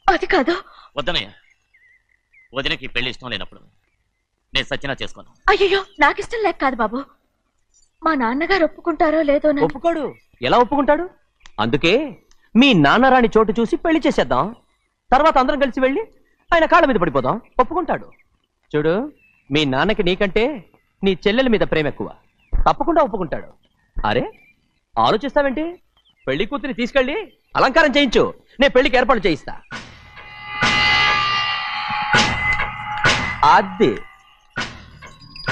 అది కాదు. వద్దనయ్య, వదినకి పెళ్లి ఇష్టం లేనప్పుడు నేను సచ్చినా చేసుకోను. అయ్యో, నాకిష్టం లేక కాదు బాబు. మా నాన్నగారు ఒప్పుకుంటారో లేదో. ఒప్పుకోడు. ఎలా ఒప్పుకుంటాడు? అందుకే మీ నాన్నరాని చోటు చూసి పెళ్లి చేసేద్దాం. తర్వాత అందరం కలిసి వెళ్ళి ఆయన కాళ్ళ మీద పడిపోదాం. ఒప్పుకుంటాడు. చూడు, మీ నాన్నకి నీకంటే నీ చెల్లెల మీద ప్రేమ ఎక్కువ. తప్పకుండా ఒప్పుకుంటాడు. అరే, ఆలోచిస్తావేంటి? పెళ్లి కూతురిని తీసుకెళ్ళి అలంకారం చేయించు, నేను పెళ్లికి ఏర్పాటు చేయిస్తా. అది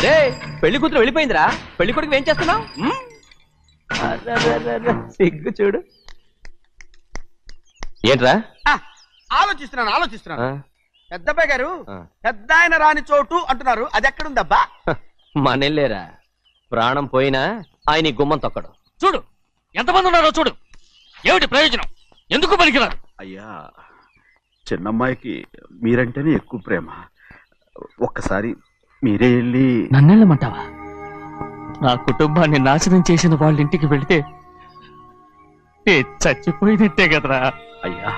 రే, పెళ్లి కూతురు వెళ్ళిపోయిందిరా. పెళ్లి కొడుకు ఏం చేస్తున్నావు? సిగ్గు చూడు. ఏంట్రా? ఆలోచిస్తున్నాను. పెద్దబ్బాయి గారు పెద్ద ఆయన రాని చోటు అంటున్నారు, అది ఎక్కడుందబ్బా? మనెళ్ళేరా, ప్రాణం పోయినా ఆయన ఈ గుమ్మం తొక్కడు. చూడు ఎంతమంది ఉన్నారో చూడు. ఏమిటి ప్రయోజనం? ఎందుకు పనికిరారు? అయ్యా, చిన్నమ్మాయికి మీరంటేనే ఎక్కువ ప్రేమ. ఒక్కసారి మీరే వెళ్ళి. నన్నెళ్ళమంటావా? నా కుటుంబాన్ని నాశనం చేసిన వాళ్ళ ఇంటికి వెళితే చచ్చిపోయినట్టే కదరా. అయ్యా,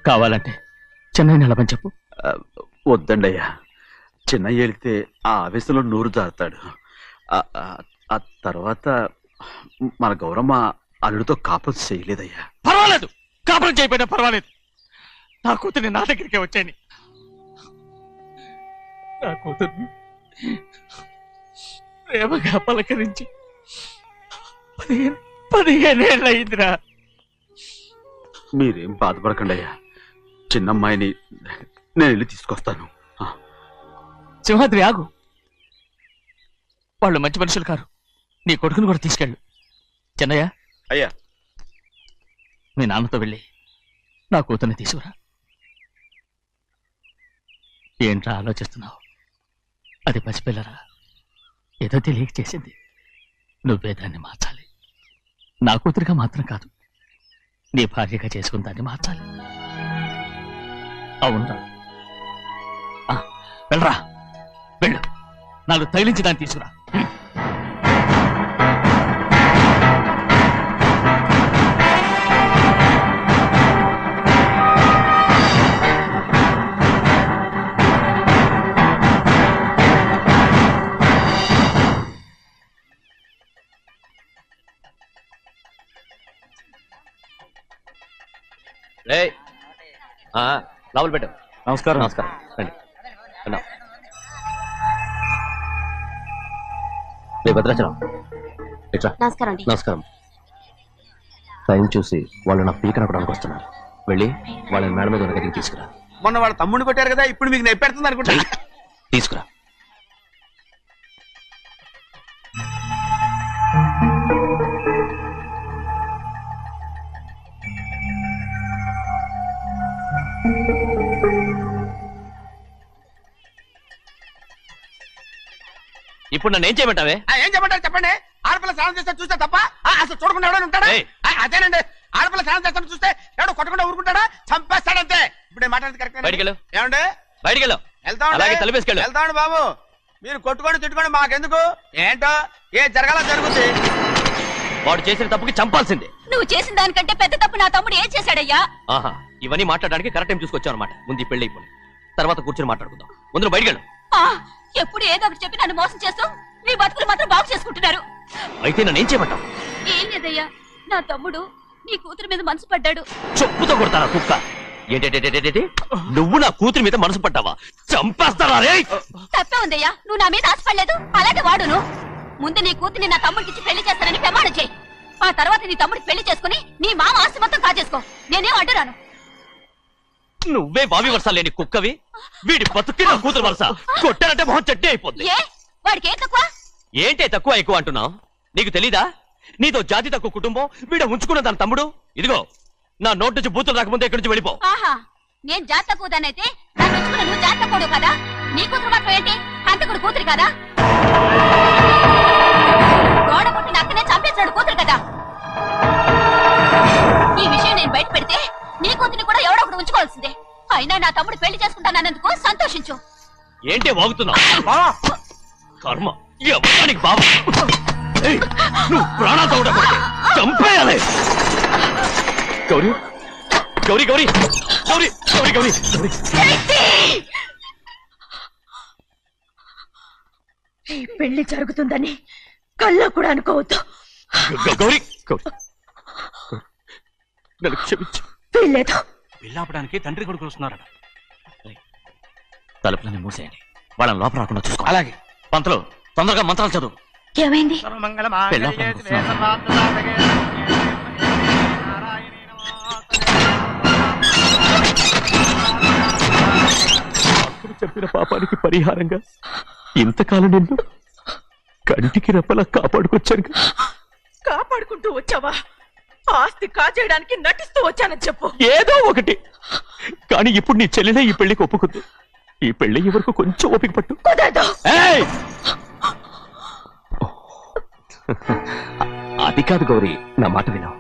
కావాలంటే చెన్నై నిలబని చెప్పు. వద్దండి అయ్యా, చిన్నయ్య వెళితే ఆ ఆవేశంలో నోరు జారుతాడు. ఆ తర్వాత మన గౌరమ్మ అల్లుడితో కాపురం చేయలేదయ్యా. పర్వాలేదు, కాపురం చేయకపోయినా పర్వాలేదు. నా కూతురిని నా దగ్గరికే వచ్చాయని నా కూతుర్ని ప్రేమగా పలకరించి 15 ఏళ్ళయిందిరా. మీరేం బాధపడకండి అయ్యా, చిన్నమ్మాయిని నేను వెళ్ళి తీసుకొస్తాను. సింహాద్రి ఆగు, వాళ్ళు మంచి మనుషులు కారు. నీ కొడుకుని కూడా తీసుకెళ్ళు. చిన్నయ్య, అయ్యా, మీ నాన్నతో వెళ్ళి నా కూతుర్ని తీసుకురా. ఏంట్రా ఆలోచిస్తున్నావు? అది పసిపిల్లరా, ఏదో తెలియక చేసింది. నువ్వే దాన్ని మార్చాలి. నా కూతురిగా మాత్రం కాదు, నీ భార్యగా చేసుకుని దాన్ని మార్చాలి. అవునరా, వెళ్ళరా, వెళ్ళు. నాకు తగిలించి దాన్ని తీసుకురా. లోపల పెట్టు. నమస్కారం. నమస్కారం, రండి. భద్రాచలం, ఇట్రా. నమస్కారం అండి. నమస్కారం. టైం చూసి వాళ్ళు నా పీకన అవ్వడానికి వస్తున్నారు. వెళ్ళి వాళ్ళని మేడ మీద ఉన్న గదికి తీసుకురా. మొన్న వాళ్ళ తమ్ముడిని కొట్టారు కదా, ఇప్పుడు మీకు నెప్పెడుతుంది అనుకుంటా. తీసుకురా. ఇప్పుడు నన్ను ఏం చేయమంటావే? ఏం చెప్పంటారు చెప్పండి. ఆడపిల్ల స్నానం చేస్తే చూస్తే తప్ప అసలు చూడకుండా ఎవడో ఉంటాడా? అదేనండి, ఆడపిల్ల స్నానం చేస్తాను చూస్తే ఎవడో కొట్టకుండా ఊరుకుంటాడా? చంపేస్తాడంతే. ఇప్పుడు మాట్లాడేది కరెక్ట్. బయటికి వెళ్ళు. ఏమండి? బయటికి వెళ్ళు. అలాగే తలపేసుకెళ్ళు. వెళ్తామండి బాబు. మీరు కొట్టుకొని తిట్టుకొని మాకెందుకు? ఏంటో ఏ జరగాల జరుగుతుంది. వాడు చేసిన తప్పుకి చంపాల్సిందే. నువ్వు చేసిన దానికంటే పెద్ద తప్పు నా తమ్ముడు ఏం చేశాడయ్యా? ఆహా, ఇవన్నీ మాట్లాడడానికి కరెక్ట్ టైం చూసుకొచ్చావు అనమాట. ముందు ఈ పెళ్లి అయిపోయి తర్వాత కూర్చొని మాట్లాడుకుందాం. ముందు బయటికి వెళ్ళు. ఎప్పుడు ఏదో ఒకటి చెప్పి నన్ను మోసం చేస్తూ మీ బతుకులు మాత్రం బాగు చేసుకుంటున్నారు. అయితే నన్ను ఏం చేయమంటావు? ఏం లేదయ్యా, నా తమ్ముడు నీ కూతురు మీద మనసు పడ్డాడు. చెప్పుతో కొడతారా కుక్క? ఏంటేంటి, నువ్వు నా కూతురి మీద మనసు పడ్డావా? చంపేస్తారా రే? తప్పే ఉందయ్యా, నువ్వు నా మీద ఆశపడలేదు, అలాగే వాడును. ముందు నీ కూతుర్ని నా తమ్ముడికి పెళ్లి చేస్తానని ప్రమాణం చేయి. ఆ తర్వాత నీ తమ్ముడికి పెళ్లి చేసుకుని నీ మామ ఆస్తి మొత్తం కాజేసుకో. నేనేం అడ్డురాను. నువ్వే బావి వరుస లేని కుక్కవి. వీడి బతుక్కి నా కూతురు వరుస. కొట్టారంటే మొహం చెడ్డే అయిపోద్ది. వాడికి ఏం తక్కువ? ఏంటే తక్కువ ఎక్కువ అంటున్నావు? నీకు తెలీదా? నీతో జాతి తక్కువ కుటుంబం వీడ ఉంచుకున్న తన తమ్ముడు. ఇదిగో, నా నోటి నుంచి బూతులు రాకముందే ఇక్కడి నుంచి వెళ్ళిపో. ఆహా, నేను జాతి తక్కువదానైతే నన్ను ఉంచుకున్న నువ్వు జాతి తక్కువ కదా? నీ కూతురు మాత్రం ఏంటి? హంతకుడు కూతురు కదా? గోడ పుట్టిన అక్కనే చంపేశాడు కూతురు కదా? ఈ విషయం నేను బయట పెడితే నీ కూతురిని కూడా ఎవడో ఒకటి ఉంచుకోవాల్సిందే. అయినా నా తమ్ముడు పెళ్లి చేసుకుంటానన్నందుకు సంతోషించు. ఏంటి వాగుతున్నావు? కర్మ, ఎవరికి బాబు నువ్వు ప్రాణాలతో ఉండకూడదు. చంపేయాలి. గౌరీ, గౌరీ, గౌరీ, గౌరీ, గౌరీ, గౌరీ, గౌరీ. ఈ పెళ్లి జరుగుతుందని కళ్ళ కూడా అనుకోవద్దు. గౌరీ, గౌరీ, నన్ను క్షమించు. వీల్లేదు. పెళ్ళాపడానికి తండ్రి కొడుకులు వస్తున్నారట. తలుపులని మూసేయండి. వాళ్ళని లోపల రాకుండా చూసుకో. అలాగే. పంతలు తొందరగా మంత్రాలు చదువు. ఏమైంది? అప్పుడు చెప్పిన పాపానికి పరిహారంగా ఇంతకాలం నిన్ను కంటికి రెప్పలా కాపాడుకొచ్చాను. కాపాడుకుంటూ వచ్చావా? ఆస్తి కాజేయడానికి నటిస్తూ వచ్చానని చెప్పు. ఏదో ఒకటి. కానీ ఇప్పుడు నీ చెల్లెలే ఈ పెళ్లికి ఒప్పుకుంది. ఈ పెళ్లి వరకు కొంచెం ఓపిక పట్టు. అది కాదు గౌరీ, నా మాట విను.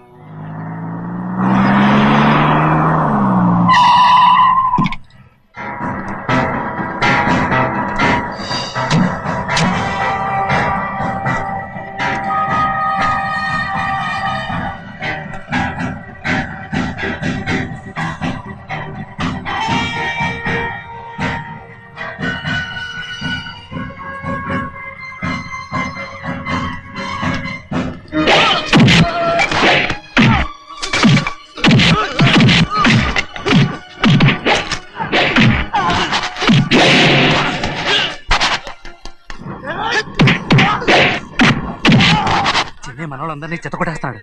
అన్నయ్య మనోళ్ళందరినీ చిత్తకొట్టేస్తాడు.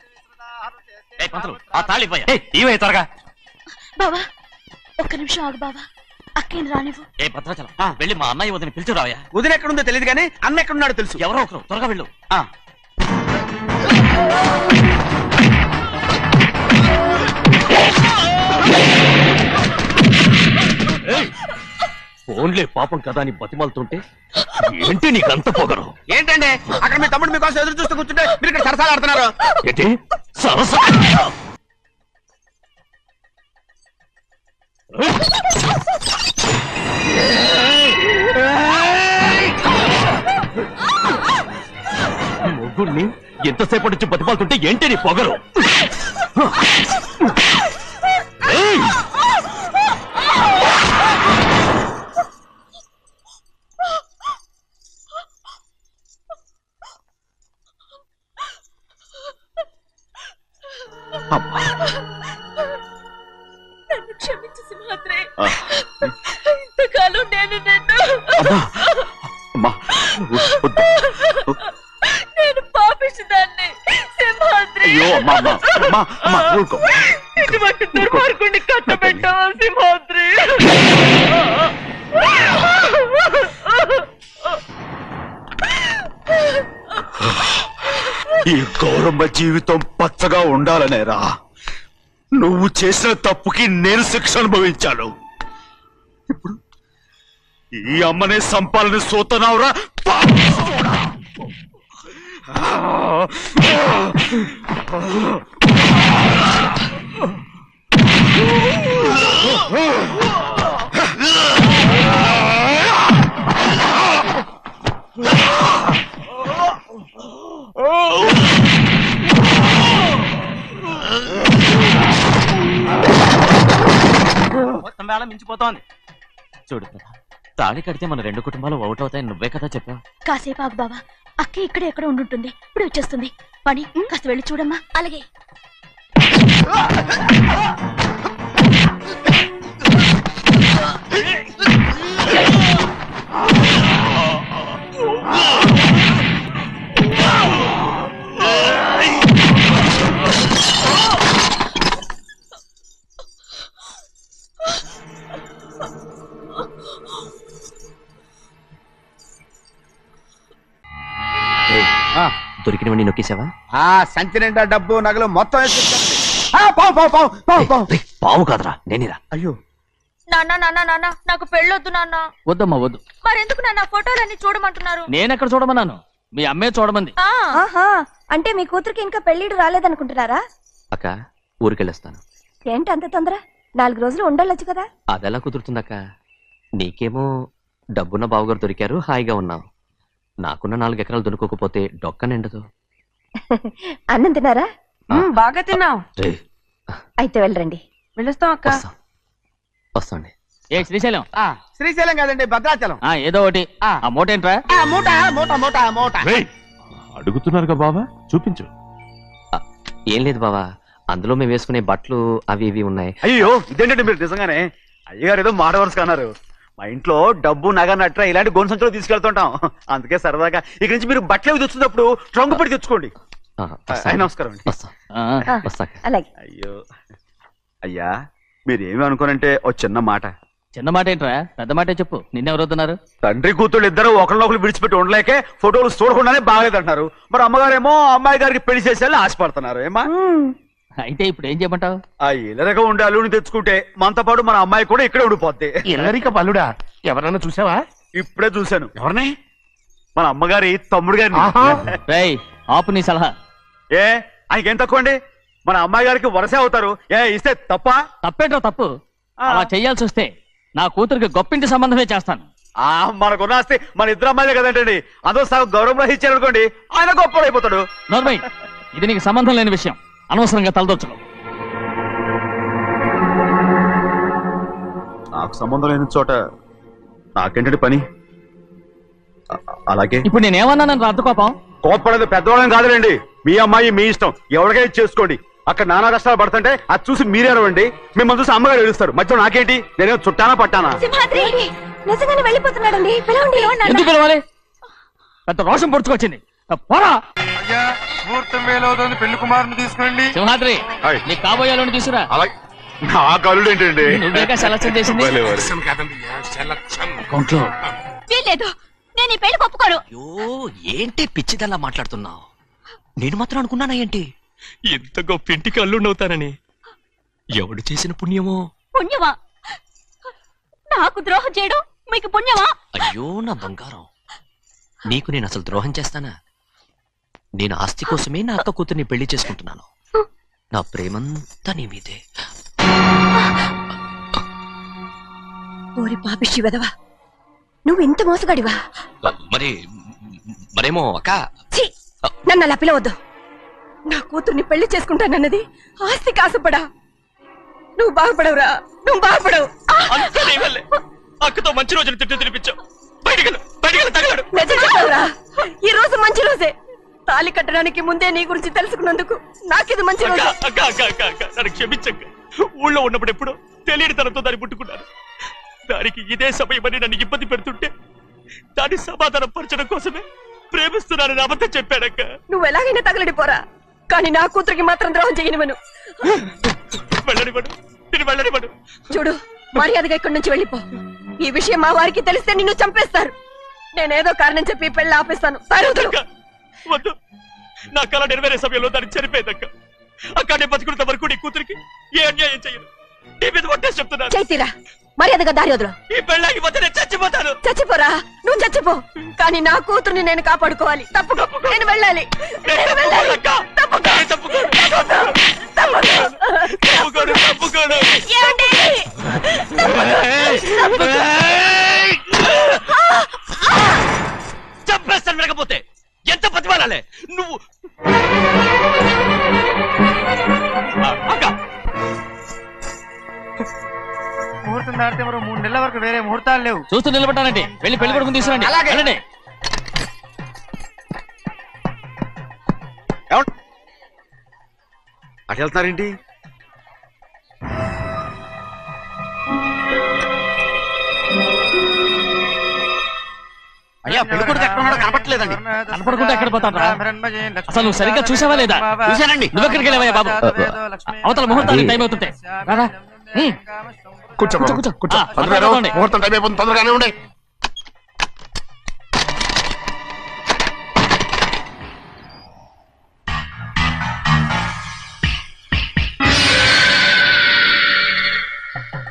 ఆ తాళి ఇవే త్వరగా. బావా ఒక్క నిమిషం ఆగు బావా, అక్కేం రానివ్వు. ఏ భద్రాచలం వెళ్ళి మా అన్నయ్య వదిన పిలిచిరావయ్యా. వదిన ఎక్కడుందో తెలియదు కానీ అన్న ఎక్కడున్నాడో తెలుసు. ఎవరో ఒకరు త్వరగా వెళ్ళు. ఫోన్లే పాపం కదా అని బతిమాలుతుంటే ఏంటి నీకంత పొగరు? ఏంటండి అక్కడ మీ తమ్ముడు మీకోసం ఎదురు చూస్తూ కూర్చుంటే మీరు ఇక్కడ సరసాలు ఆడుతున్నారు. ఏంటి సరసా? ముగ్గురిని ఎంతసేపటి నుంచి బతిమాలుతుంటే ఏంటి నీ పొగరు? నన్ను క్షమించు సింహాద్రి, ఇంతకాలం నేను నిన్ను నేను పాపించదాన్ని సింహాద్రి. ఇటువంటి దుర్మార్గుడిని కట్టబెట్టావా సింహాద్రి? ఈ గౌరమ్మ జీవితం పచ్చగా ఉండాలనేరా నువ్వు చేసిన తప్పుకి నేను శిక్ష అనుభవించాను. ఇప్పుడు ఈ అమ్మనే సంపాలని సోతనావురా. మొత్తం వేళ మించిపోతోంది. చూడు తాళి కడితే మన రెండు కుటుంబాలు అవుట్ అవుతాయని నువ్వే కదా చెప్పావు. కాసేపు ఆగు బావా, అక్క ఇక్కడే ఎక్కడ ఉండుంటుంది, ఇప్పుడు వచ్చేస్తుంది. పని కాస్త వెళ్ళి చూడమ్మా. అలాగే. దొరికినవన్నీ నొక్కేసావా? సంచి నిండా డబ్బు నగలు మొత్తం పావు కాదురా నేనేరా. అయ్యో నాన్న నాన్న నాన్న నాకు పెళ్ళొద్దు నాన్న. వద్దమ్మా వద్దు. మరెందుకు నాన్న ఫోటోలన్నీ చూడమంటున్నారు? నేనెక్కడ చూడమన్నాను, మీ అమ్మే చూడమంది. అంటే మీ కూతురికి ఇంకా పెళ్లిడు రాలేదనుకుంటున్నారా? అక్క ఊరికెళ్ళొస్తాను. ఏంటి అంత తొందర? 4 రోజులు ఉండొచ్చు కదా. అదెలా కుదురుతుందక్క? నీకేమో డబ్బున్న బావగారు దొరికారు, హాయిగా ఉన్నావు. నాకున్న 4 ఎకరాలు దొరకకపోతే డొక్క నిండదు. అన్నం తిన్నారా? బాగా తిన్నావు. అయితే వెళ్ళరండి. వెళ్ళొస్తాం అక్క. వస్తాండి. ఏ శ్రీశైలం? శ్రీశైలం కాదండి భద్రాచలం. ఏదో ఒకటి. ఆ మూట ఏంట్రా? మూట మూట మూట మూట. అడుగుతున్నారుగా బావా, చూపించు. ఏం లేదు బావా, అందులో మేము వేసుకునే బట్టలు అవి ఇవి ఉన్నాయి. అయ్యో ఇదేంటండి మీరు నిజంగానే అయ్యగారు ఏదో మాట వరుస అన్నారు. మా ఇంట్లో డబ్బు నగ నట్ర ఇలాంటి గొంతు సంచులు తీసుకెళ్తుంటాం. అందుకే సరదాగా ఇక్కడి నుంచి మీరు బట్టలు తెచ్చుకున్నప్పుడు ట్రంక్ పెట్టి తెచ్చుకోండి. నమస్కారం అండి. అలాగే. అయ్యో అయ్యా మీరేమి అనుకోనంటే ఓ చిన్న మాట. చిన్న మాట ఏంట్రా, పెద్ద మాటే చెప్పు. నిన్నెవరు వద్దన్నారు? తండ్రి కూతురు ఇద్దరు ఒకరినొకరు విడిచిపెట్టి ఉండలేకే ఫోటోలు చూడకుండానే బాగలేదంటున్నారు. మరి అమ్మగారేమో అమ్మాయి గారికి పెళ్లి చేసేయాలని ఆశపడుతున్నారు. ఏమా అయితే ఇప్పుడు ఏం చేయమంటావు? ఆ ఇల్లరిగా ఉండే అల్లుని తెచ్చుకుంటే మనతో పాటు మన అమ్మాయి కూడా ఇక్కడే ఉండిపోద్ది. ఇల్లరిక పల్లుడా? ఎవరన్నా చూసావా? ఇప్పుడే చూశాను. ఎవరిని? మన అమ్మగారి తమ్ముడు గారిని. రేయ్ ఆపు నీ సలహా. ఏ ఆయనకేం తక్కువ అండి? మన అమ్మాయి గారికి వరసే అవుతారు. ఏ ఇస్తే తప్ప? తప్పేంటో తప్పు. అలా చెయ్యాల్సి వస్తే నా కూతురికి గొప్పింటి సంబంధమే చేస్తాను. మనకున్న ఆస్తి మన ఇద్దరు అమ్మాయిలే కదంటండి. అదో సగం గౌరవం ఇచ్చారనుకోండి, ఆయన గొప్పడు అయిపోతాడు. నోర్మై, ఇది నీకు సంబంధం లేని విషయం. అనవసరంగా తలదొచ్చుకో. నాకు సంబంధం లేని చోట నాకేంటండి పని? అలాగే ఇప్పుడు నేనేమన్నాను? అర్థ కోపం కోప్పడేది పెద్దవాళ్ళని కాదులేండి. మీ అమ్మాయి మీ ఇష్టం, ఎవరికైనా చేసుకోండి. అక్కడ నానా కష్టాలు పడుతుంటే అది చూసి మీరేనవండి. మిమ్మల్ని చూసి అమ్మగారు ఏడుస్తారు. మధ్యలో నాకేంటి? నేనే చుట్టానా పట్టానా? నిజంగానే వెళ్ళిపోతున్నాడండి. ఎందుకు పిలవాలి? పెద్ద రోషం పొడుచుకొచ్చింది. పోరా. అయ్యా ముహూర్తం వేలవుతోంది, పెళ్లి కుమారుని తీసుకురండి. సింహాద్రి నీ కాబోయేలోని తీసుకురా. అలాగే నా కలుడు ఏంటండి? నువ్వేగా సెలక్షన్ చేసింది. వీల్లేదు, నేను ఈ పెళ్లి ఒప్పుకోను. అయ్యో ఏంటి పిచ్చిదల్లా మాట్లాడుతున్నావు? నేను మాత్రం అనుకున్నానా ఏంటి ఎంత గొప్ప ఇంటికి అల్లుండవుతానని? ఎవడు చేసిన పుణ్యమో? పుణ్యమా? నాకు ద్రోహం చేయడం మీకు పుణ్యమా? అయ్యో నా బంగారం, నీకు నేను అసలు ద్రోహం చేస్తానా? నేను ఆస్తి కోసమే నా అక్క కూతుర్ని పెళ్లి చేసుకుంటున్నాను. నా ప్రేమంతా నీ మీదే. ఓరి పాపిష్టి వెదవా, నువ్వు ఇంత మోసగాడివా? మరేమో అక్క. నన్ను అలా పిలవద్దు. నా కూతుర్ని పెళ్లి చేసుకుంటానన్నది ఆస్తి కాసపడా. నువ్వు బాగుపడవురా, నువ్వు బాగుపడవు. అంతా నీ వల్లే. అక్కతో మంచి రోజులు తిట్టు తినిపించావు. బయటికి తగలడు. నిజం చెప్పవురా, ఈ రోజు మంచి రోజే. తాళి కట్టడానికి ముందే నీ గురించి తెలుసుకున్నందుకు నాకిది మంచి రోజు. నన్ను క్షమించక్క. ఊళ్ళో ఉన్నప్పుడు ఎప్పుడో తెలియని తనతో దాన్ని ముట్టుకున్నాను. దానికి ఇదే సమయమని నన్ను ఇబ్బంది పెడుతుంటే దాన్ని సమాధానం పరచడం కోసమే ప్రేమిస్తున్నానని అబద్ధం చెప్పాడక్క. నువ్వు ఎలాగైనా తగలడిపోరా, కానీ నా కూతురికి మాత్రం ద్రోహం చేయనివను. వెళ్ళనివ్వడు, నేను వెళ్ళనివ్వడు. చూడు, మర్యాదగా ఇక్కడి నుంచి వెళ్ళిపో. ఈ విషయం మా వారికి తెలిస్తే నిన్ను చంపేస్తారు. నేనేదో కారణం చెప్పి పెళ్లి ఆపేస్తాను. వద్దు, నా కళ నెరవేరే సమయంలో దాన్ని చనిపోయేదక్క. అక్కడే బతుకున్నంత వరకు నీ కూతురికి ఏ అన్యాయం చేయను. నీ మీద ఒట్టేసి చెప్తున్నాను. చైతీరా, మర్యాదగా దారి వదులు. ఈ పెళ్ళాకి పోతే నేను చచ్చిపోతాను. చచ్చిపోరా, నువ్వు చచ్చిపో, కానీ నా కూతుర్ని నేను కాపాడుకోవాలి. తప్పుకో, నేను వెళ్ళాలి. చంపేస్తాను. వినకపోతే ఎంత బతిమాలాలే నువ్వు? ముహూర్తం దాటితే మరో 3 నెలల వరకు వేరే ముహూర్తాలు లేవు. చూస్తూ నిలబడ్డానండి. వెళ్ళి పెళ్లి కొడుకుని తీసుకురండి. వెళ్ళండి. అటు వెళ్తున్నారేంటి? అయ్యా, పెళ్లి కొడుకు ఎక్కడ ఉన్నాడో కనపట్లేదండి. కనపడకుండా ఎక్కడ పోతాడ్రా? అసలు నువ్వు సరిగ్గా చూసావా లేదా? చూశానండి. నువ్వు ఎక్కడికి వెళ్ళావయ్యా బాబు? అవతల ముహూర్తానికి టైం అవుతుంటే రారా. కూర్చో కూర్చో. కూర్చో. ముహూర్తం టైం అయిపోతుంది, తొందరగానే ఉండే.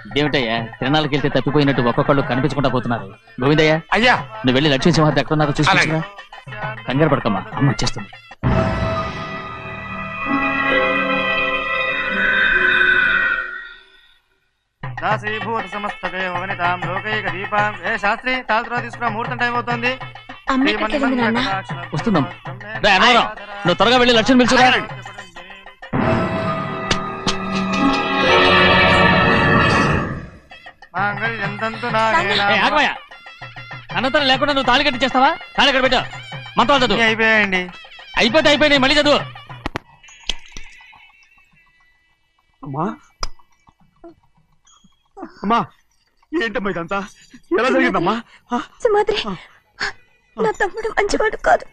ఇదేమిటయ్యా, తిరణాలకు వెళ్తే తప్పిపోయినట్టు ఒక్కొక్కళ్ళు కనిపించకుండా పోతున్నారు. గోవిందయ్య, అయ్యా, నువ్వు వెళ్ళి లక్ష్మీ సింహాద్రి ఎక్కడ ఉన్నారో చూసుకుంటున్నా. కంగారు పడకమ్మా, అమ్మ వచ్చేస్తుంది. దాసీభూత సమస్త దేవనితాం లోకైక దీపాం. ఏ శాస్త్రి, తాళతో తీసుకురా, ముహూర్తం టైం అవుతుంది. వస్తుందమ్మా. అన్నవరం, నువ్వు త్వరగా వెళ్ళి లక్ష్మణ్ పిలుచురా. అనంతరం లేకుండా నువ్వు తాళి కట్టి చేస్తావా? తాళి కట్టి పెట్టు. మంత్రాలు చదువు. అయిపోయాయండి. అయిపోయినాయి, మళ్ళీ చదువు. అమ్మా, అమ్మా, ఏంటమ్మా ఇదంతా? ఎలా జరిగిందమ్మా? సుమాద్రి, నా తమ్ముడు మంచివాడు కాదు.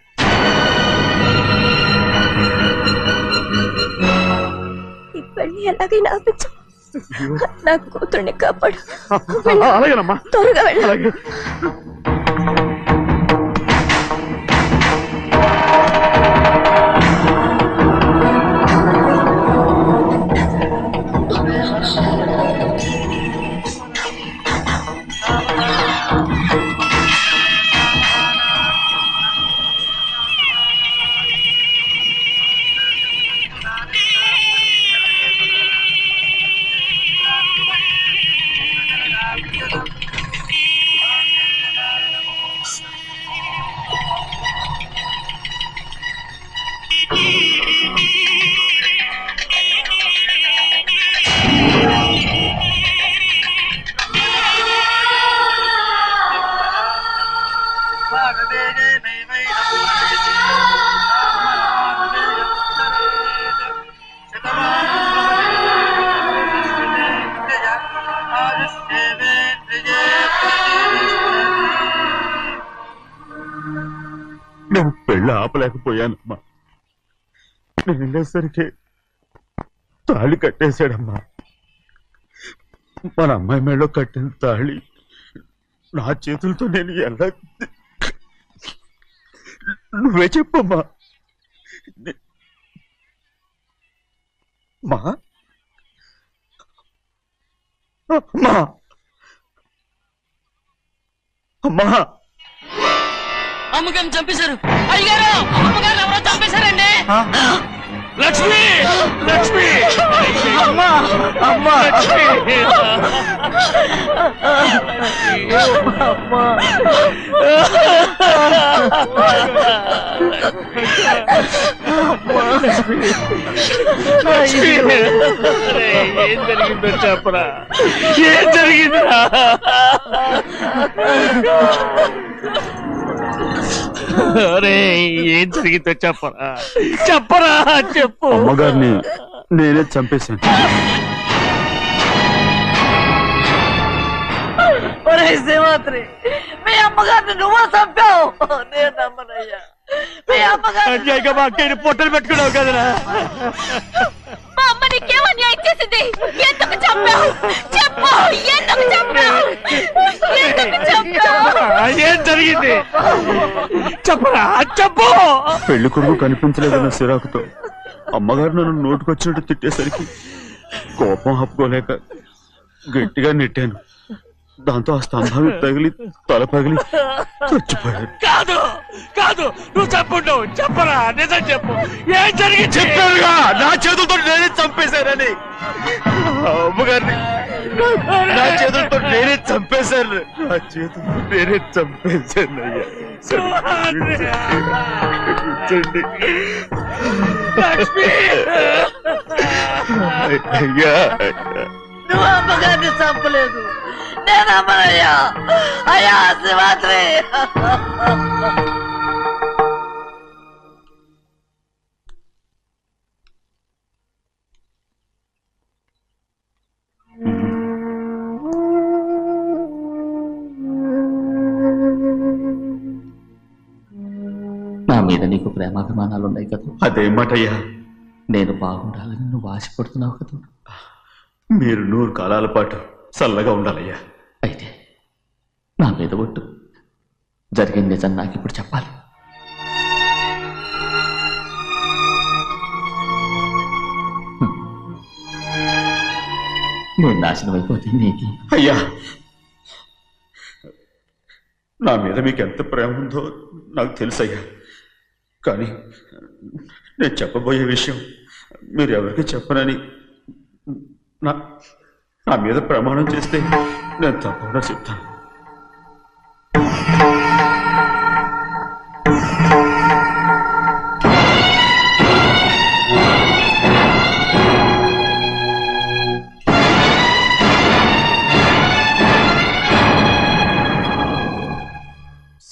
ఈ పెళ్లి ఎలాగైనా ఆపించు. నా కూతుర్ని కాపాడు. అలాగేనమ్మా, త్వరగా వెళ్ళాలి. నేను పెళ్ళి ఆపలేకపోయానమ్మా. నేను వెళ్ళేసరికి తాళి కట్టేశాడమ్మా. మన అమ్మాయి మేడలో కట్టిన తాళి నా చేతులతో నేను ఎలా నువ్వే చెప్పమ్మా. మా అమ్మా అమ్మా అమ్మగారిని చంపేశారు అయ్యారు. అమ్మగారు ఎవరో చంపేశారండి. లక్ష్మి లక్ష్మి అమ్మా అమ్మా ఏం జరిగిందో చెప్పరా? ఏం జరిగిందిరా? అరే ఏం జరిగిందో చెప్పరా? చెప్పరా చెప్పు. అమ్మగారిని నేనే చంపేశాను. శ్రీమాత్రి, మీ అమ్మగారిని నువ్వు చంపావు. నేను నమ్మనయ్యా. మీ అమ్మగారు మా అక్కని పొట్టలు పెట్టుకున్నావు కదరా? మా అమ్మ నీకేం అన్యాయం చేసింది? ఎందుకు చంపావు? చెప్పు, ఎందుకు చంపావు? ఎందుకు చంపావు? ఏం జరిగింది చెప్పరా? చెప్పు. పెళ్లి కొడుకు కనిపించలేదన్న సిరాకుతో అమ్మగారు నన్ను నోటుకొచ్చినట్టు తిట్టేసరికి కోపం ఆపుకోలేక గట్టిగా నెట్టాను. దాంతో ఆ స్తంభం తగిలి తల పగిలి చచ్చిపోయాడు. కాదు కాదు, నువ్వు చెప్పుండవు. చెప్పరా, నిజం చెప్పు. ఏం జరిగింది? చెప్పారుగా, నా చేతులతో నేనే చంపేశానని. అమ్మగారిని నా చేతులతో నేనే చంపేశాను. నా చేతులతో నేనే చంపేశాను. అయ్యా అయ్యా నువ్వు అమ్మగారిని చంపలేదు. నేను అమ్మనయ్యా. అయ్యా శ్రీమాత్రి. నా మీద నీకు ప్రేమాభిమానాలు ఉన్నాయి కదా. అదేమాటయ్యా? నేను బాగుండాలని నువ్వు ఆశపడుతున్నావు కదా. మీరు 100 కాలాల పాటు చల్లగా ఉండాలయ్యా. అయితే నా మీద ఒట్టు. జరిగిన నిజం నాకు ఇప్పుడు చెప్పాలి. నేను నాశనం అయిపోతే నీకు. అయ్యా, నా మీద మీకు ఎంత ప్రేమ ఉందో నాకు తెలుసయ్యా. కానీ నేను చెప్పబోయే విషయం మీరు ఎవరికి చెప్పనని నా మీద ప్రమాణం చేస్తే నేను తప్పకుండా చెప్తాను.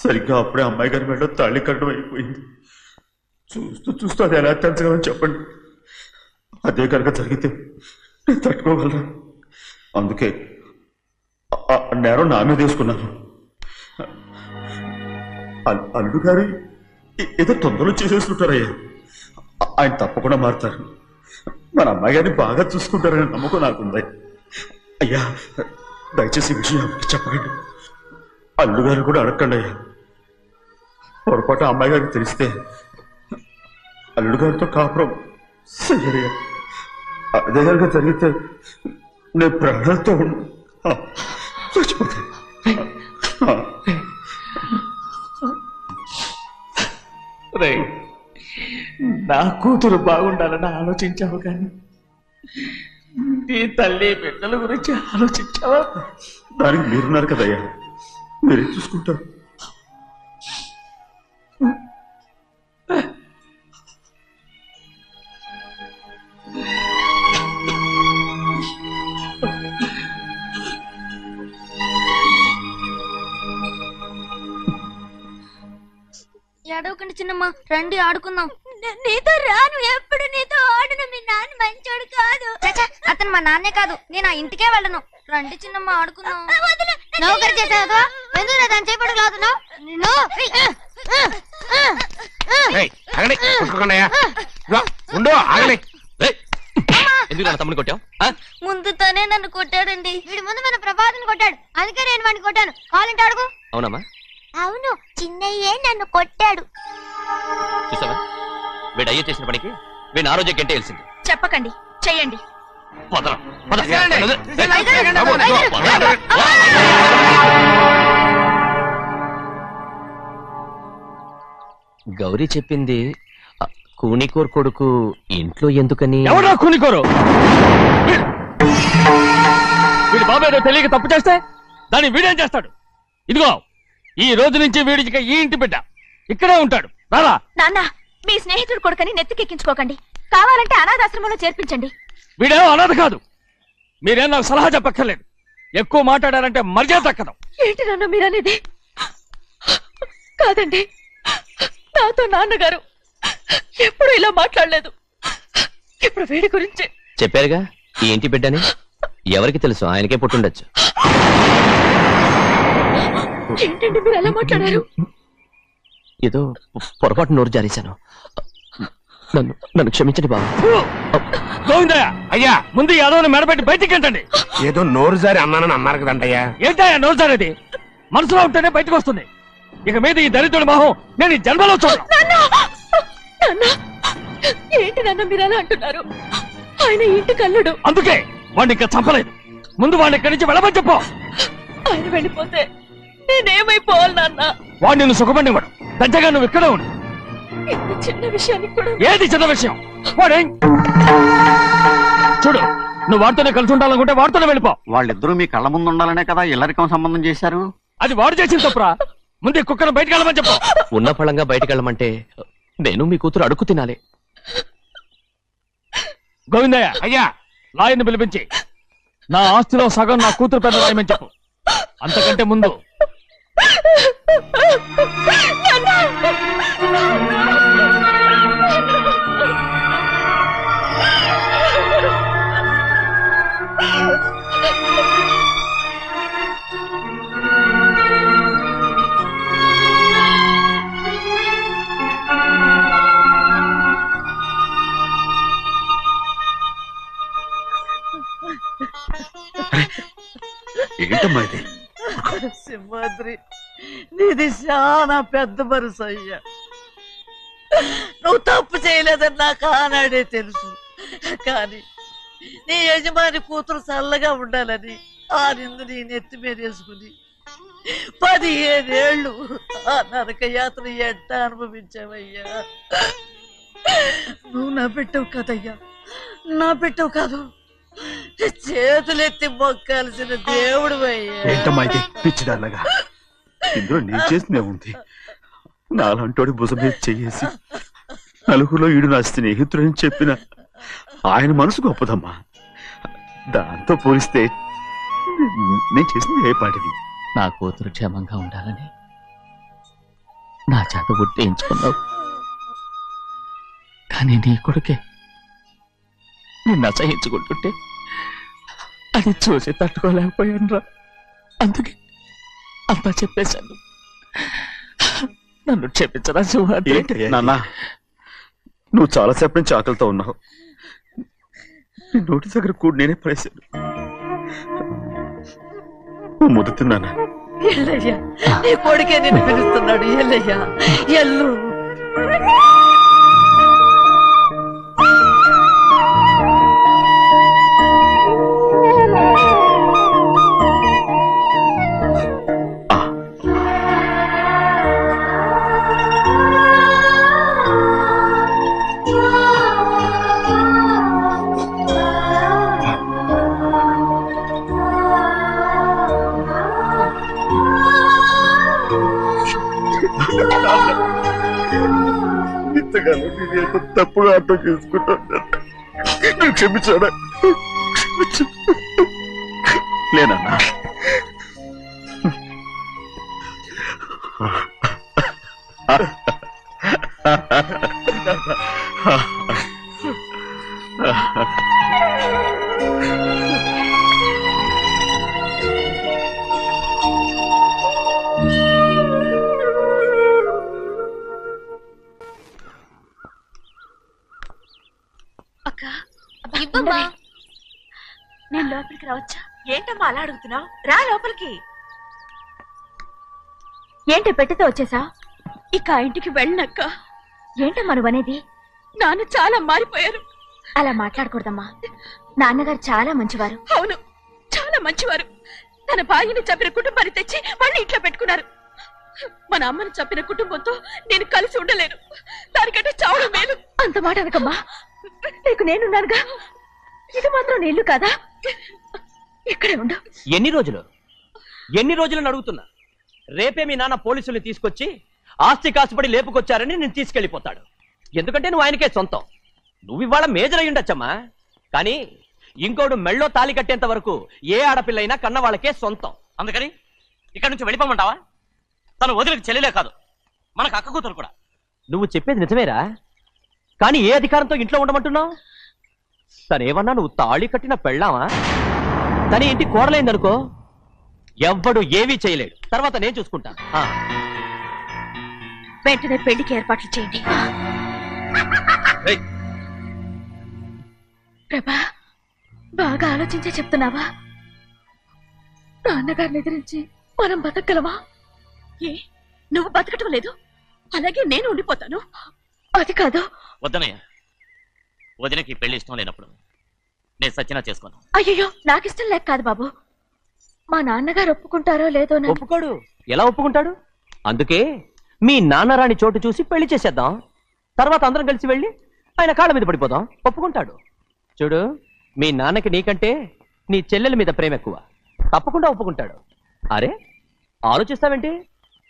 సరిగ్గా అప్పుడే అమ్మాయి గారి మెడలో తాళి కట్టడం అయిపోయింది. చూస్తూ చూస్తూ అది ఎలా తెంచగలని చెప్పండి. అదే కనుక జరిగితే నేను తట్టుకోగలరా? అందుకే నేరం నా మీద వేసుకున్నాను. అల్లుడు గారు ఏదో తొందరలో చేసేసుకుంటారయ్యా. ఆయన తప్పకుండా మారుతారు. మన అమ్మాయి గారిని బాగా చూసుకుంటారనే నమ్మకం నాకుంది. అయ్యా, దయచేసి ఈ విషయం ఎవరికి చెప్పండి. అల్లుడు గారు కూడా అడగండి అయ్యా. పొరపాటు అమ్మాయి గారికి తెలిస్తే అల్లుడు గారితో కాపురం సయ్యయ్యా. అదే కనుక జరిగితే నేను ప్రాణాలతో చచ్చిపోతాను. నా కూతురు బాగుండాలని ఆలోచించావు కానీ నీ తల్లి బిడ్డల గురించి ఆలోచించావా? దానికి మీరున్నారు కదయ్యా, మీరే చూసుకుంటారు. ఏడవకండి చిన్నమ్మ, రండి ఆడుకుందాం. నీతో రాను, ఎప్పుడు నీతో ఆడను. మీ నాన్న మంచోడు కాదు. అతను మా నాన్నే కాదు, నేను ఆ ఇంటికే వెళ్ళను. రండి చిన్నమ్మ ఆడుకుందాం. నౌకరి చేసావు ఎందుకు దాని చేపడు లాదున్నావు? ఉండు ఆగలే. ఎందుకు నా తమ్ముని కొట్టావు? ముందు తనే నన్ను కొట్టాడండి. వీడి ముందు మన ప్రభాతం కొట్టాడు, అందుకే నేను వాడిని కొట్టాను. కావాలంటే అడుగు. అవునమ్మా, అవును, చిన్నయ్యే నన్ను కొట్టాడు. చూసావా వీడు అయ్యే చేసిన పనికి వీడిని ఆ రోజే గంటే తెలిసింది. చెప్పకండి, చెయ్యండి. గౌరీ చెప్పింది కూనికోర్ కొడుకు ఇంట్లో ఎందుకని. ఎవడా కూనికోరు? వీడి బాబు ఏదో తెలియక తప్పు చేస్తే దాన్ని వీడేం చేస్తాడు? ఇదిగో ఈ రోజు నుంచి వీడికి ఈ ఇంటి బిడ్డ ఇక్కడే ఉంటాడు. రారా. నాన్న, మీ స్నేహితుడు కొడుకని నెత్తికెక్కించుకోకండి. కావాలంటే అనాథాశ్రమంలో చేర్పించండి. వీడేమో అనాథ కాదు. మీరేం నాకు సలహా చెప్పక్కర్లేదు. ఎక్కువ మాట్లాడారంటే మర్యాద తక్కదు. ఏంటి నాన్న మీరనేది? కాదండి, నాతో నాన్నగారు ఎప్పుడు ఇలా మాట్లాడలేదు. ఇప్పుడు వీడి గురించి చెప్పారుగా ఈ ఇంటి బిడ్డని. ఎవరికి తెలుసు, ఆయనకే పుట్టుండొచ్చు. ఏంటండి మీరు ఎలా మాట్లాడారు? ఏదో పొరపాటు నోరు జారేశాను. నన్ను క్షమించండి బాబు. గోవిందయ్య, అయ్యా ముందు యాదవ్ని మెడపెట్టి బయటికి ఏంటండి? ఏదో నోరు జారి అన్నానని అన్నారు కదంటయ్యా. ఏంటయ్యా నోరు జారేది? మనసులో ఉంటేనే బయటకు వస్తుంది. ఇక మీద ఈ దరిద్రుడి మొహం నేను ఈ జన్మలో చూడను. ఏంటి నాన్న మీరు ఎలా అంటున్నారు? ఆయన ఇంటి కల్లుడు. అందుకే వాడిని ఇంకా చంపలేదు. ముందు వాడిని ఇక్కడి నుంచి వెళ్ళమని చెప్పు. ఆయన వెళ్ళిపోతే నేనేమైపోవాలి నాన్న? వాడు నిన్ను సుఖపడివాడు. దచ్చగా నువ్వు ఇక్కడే ఉండు. ఇంత చిన్న విషయానికి కూడా. ఏది చిన్న విషయం? వాడే చూడు, నువ్వు వాడితోనే కలిసి ఉండాలనుకుంటే వాడితోనే వెళ్ళిపో. వాళ్ళిద్దరూ మీ కళ్ళ ముందు ఉండాలనే కదా ఇల్లరికం సంబంధం చేశారు. అది వాడు చేసిన తప్పురా. ముందు ఈ కుక్కను బయటకు వెళ్ళమని చెప్పు. ఉన్న ఫలంగా బయటకు వెళ్ళమంటే నేను మీ కూతురు అడుగు తినాలి. గోవిందయ్య, అయ్యా లాయర్ని పిలిపించి నా ఆస్తిలో సగం నా కూతురు పెద్ద రాయమని చెప్పు. అంతకంటే ముందు ఏంటమ్మా ఇది? సింహాద్రి, నీది చాలా పెద్ద మనసు అయ్యా. నువ్వు తప్పు చేయలేదని నాకు ఆనాడే తెలుసు. కానీ నీ యజమాని కూతురు చల్లగా ఉండాలని ఆ నిందు నీ నెత్తి మీద వేసుకుని 15 ఏళ్ళు ఆ నరక యాత్ర ఎట్ట అనుభవించావయ్యా. నువ్వు నా పెట్టవు కదయ్యా, నా పెట్టవు కాదు, చేతులెత్తి మొక్కాల్సిన దేవుడు అయ్యా. ఏంటమ్మా ఇది పిచ్చిదాన్నగా? ఇందులో నేను చేసినే ఉంది. నాలంటోడి భుజం మీద చెయ్యేసి నలుగురిలో ఈడు నా స్నేహితుడని చెప్పిన ఆయన మనసు గొప్పదమ్మా. దాంతో పోలిస్తే నేను చేసింది ఏ పాటిది? నా కూతురు క్షేమంగా ఉండాలని నా చేత గుర్తించుకున్నావు. కానీ నీ కొడుకే నిన్ను అసహించుకుంటుంటే అది చూసి తట్టుకోలేకపోయాను రా. అందుకే అంతా చెప్పేశాను. నన్ను క్షమించరా సింహాద్రి. నాన్న, నువ్వు చాలాసేపు నుంచి ఆకలితో ఉన్నావు. నీ నోటి దగ్గర కూడా నేనే పడేశాను. ముద్దు తిన్నానా? ఎల్లయ్యా, నీ కొడుకే నిన్ను పిలుస్తున్నాడు. ఎల్లయ్యా, ఎల్లు. ఇంతకాలం నేను ఎంత తప్పుగా అర్థం చేసుకుంటాను. క్షమించాడా? లేనన్నా. అక్క ఇవ్వమ్మా. నేను లోపలికి రావచ్చా? ఏంటమ్మా అలా అడుగుతున్నావు? రా లోపలికి. ఏంటి పెట్టితో వచ్చేసా? ఇక ఆ ఇంటికి వెళ్ళనక్క. ఏంటమ్మా నువ్వు అనేది? నాన్న చాలా మారిపోయారు. అలా మాట్లాడకూడదమ్మా. నాన్నగారు చాలా మంచివారు. అవును, చాలా మంచివారు. తన భార్యని చంపిన కుటుంబాన్ని తెచ్చి మళ్ళీ ఇంట్లో పెట్టుకున్నారు. మన అమ్మను చంపిన కుటుంబంతో నేను కలిసి ఉండలేను. దానికంటే చావడం మేలు. అంత మాట అనకమ్మా. నీకు నేనున్నానుగా. ఇది మాత్రం నీళ్లు కాదా? ఇక్కడే ఉండు. ఎన్ని రోజులను అడుగుతున్నా. రేపే మీ నాన్న పోలీసుల్ని తీసుకొచ్చి ఆస్తి కాసుపడి లేపుకొచ్చారని నేను తీసుకెళ్లిపోతాడు. ఎందుకంటే నువ్వు ఆయనకే సొంతం. నువ్వు ఇవాళ మేజర్ అయి ఉండొచ్చమ్మా, కానీ ఇంకోడు మెళ్ళో తాళి కట్టేంత వరకు ఏ ఆడపిల్లైనా కన్న వాళ్ళకే సొంతం. అందుకని ఇక్కడ నుంచి వెళ్ళిపోమంటావా? తను వదిలికి చెల్లెలే కాదు, మనకు అక్క కూతురు కూడా. నువ్వు చెప్పేది నిజమేరా, కానీ ఏ అధికారంతో ఇంట్లో ఉండమంటున్నావు? తనేమన్నా నువ్వు తాళి కట్టిన పెళ్ళావా? తన ఇంటి కోడలైందనుకో, ఎవ్వడు ఏమీ చేయలేడు. తర్వాత నేను చూసుకుంటా. వెంటనే పెళ్లికి ఏర్పాట్లు చేయండి. ప్రభా, బాగా ఆలోచించే చెప్తున్నావా? నాన్నగారిని ఎదిరించి మనం బతకగలవా? ఏ, నువ్వు బతకటం లేదు, అలాగే నేను ఉండిపోతాను. అది కాదు. వద్దనయ్య, వదినకి పెళ్లి ఇష్టం లేనప్పుడు నేను సచ్చినా చేసుకోను. అయ్యో, నాకిష్టం లేక కాదు బాబు. మా నాన్నగారు ఒప్పుకుంటారో లేదో. ఒప్పుకోడు. ఎలా ఒప్పుకుంటాడు? అందుకే మీ నాన్నరాని చోటు చూసి పెళ్లి చేసేద్దాం. తర్వాత అందరం కలిసి వెళ్ళి ఆయన కాళ్ళ మీద పడిపోదాం. ఒప్పుకుంటాడు. చూడు, మీ నాన్నకి నీకంటే నీ చెల్లెల మీద ప్రేమ ఎక్కువ. తప్పకుండా ఒప్పుకుంటాడు. అరే, ఆలోచిస్తావేంటి?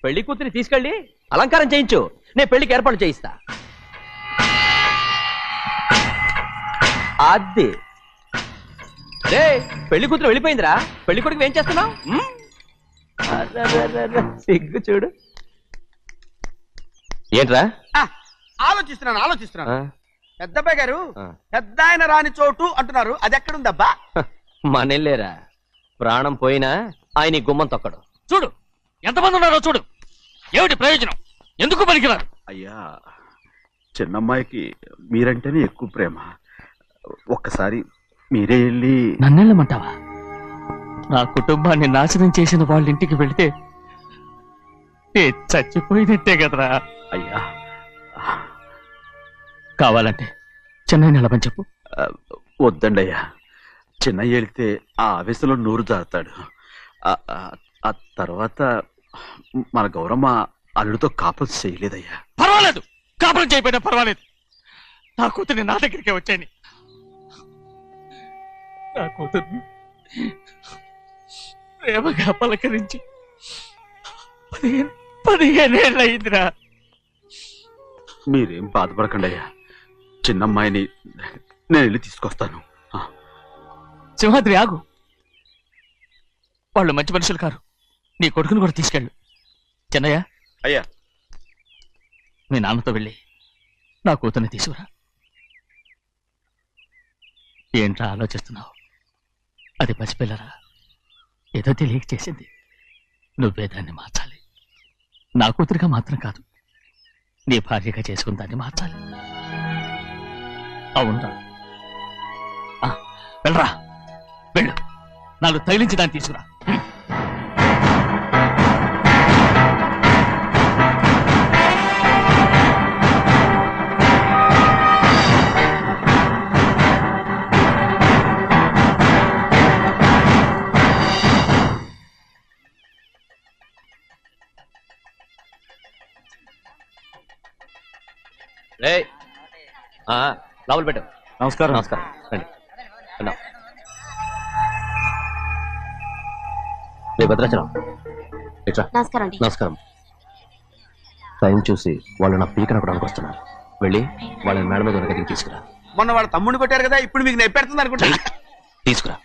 పెళ్లి కూతురి తీసుకెళ్ళి అలంకారం చేయించు, నేను పెళ్లికి ఏర్పాటు చేయిస్తా. అది రే, పెళ్లి కూతురు వెళ్ళిపోయిందిరా. పెళ్లి కొడుకు ఏం చేస్తున్నావు? సిగ్గు చూడు. ఏంట్రా? ఆలోచిస్తున్నాను. పెద్దబ్బాయి గారు పెద్ద ఆయన రాని చోటు అంటున్నారు, అది ఎక్కడుందబ్బా? మనెళ్ళేరా, ప్రాణం పోయినా ఆయన గుమ్మం తొక్కడు. చూడు ఎంతమంది ఉన్నారో చూడు. ఏమిటి ప్రయోజనం? ఎందుకు పనికిరారు? అయ్యా, చిన్నమ్మాయికి మీరంటేనే ఎక్కువ ప్రేమ. ఒక్కసారి మీరే వెళ్ళి. నన్నెళ్ళమంటావా? నా కుటుంబాన్ని నాశనం చేసిన వాళ్ళ ఇంటికి వెళితే చచ్చిపోయినట్టే కదరా. అయ్యా, కావాలంటే చెన్నై నిలబని చెప్పు. వద్దండి అయ్యా. చిన్నయ్య వెళితే ఆ ఆవేశంలో నూరు జారుతాడు. ఆ తర్వాత మన గౌరమ్మ అల్లుడితో కాపురం చేయలేదయ్యా. పర్వాలేదు, కాపురం చేయకపోయినా పర్వాలేదు. నా కూతుర్ని నా దగ్గరికే వచ్చాయని. నా కూతుర్ని ప్రేమగా పలకరించి 15 ఏళ్ళు అయిందిరా. మీరేం బాధపడకండి అయ్యా. చిన్నమ్మాయిని నేను వెళ్ళి తీసుకొస్తాను. సింహాద్రి, ఆగు. వాళ్ళు మంచి మనుషులు కారు. నీ కొడుకుని కూడా తీసుకెళ్ళు. చెన్నయ్య, అయ్యా, మీ నాన్నతో వెళ్ళి నా కూతుర్ని తీసుకురా. ఏంట్రా ఆలోచిస్తున్నావు? అది పసిపిల్లరా, ఏదో తెలియక చేసింది. నువ్వే దాన్ని మార్చాలి. నా కూతురుగా మాత్రం కాదు, నీ భార్యగా చేసుకుని దాన్ని మార్చాలి. అవునరా? వెళ్ళరా, వెళ్ళు. నాలుగు తగిలించి దాన్ని తీసుకురా. లోపల పెట్టు. నమస్కారం. నమస్కారం. రండి. అన్నా. భద్రాచలం, ఇట్రా. నమస్కారం. టైం చూసి వాళ్ళు నా పీక నొక్కడానికి వస్తున్నారు. వెళ్ళి వాళ్ళని మేడ మీద ఉన్న గదికి తీసుకురా. మొన్న వాళ్ళ తమ్ముడిని కొట్టారు కదా, ఇప్పుడు మీకు నెప్పెడుతుంది అనుకుంటా. తీసుకురా.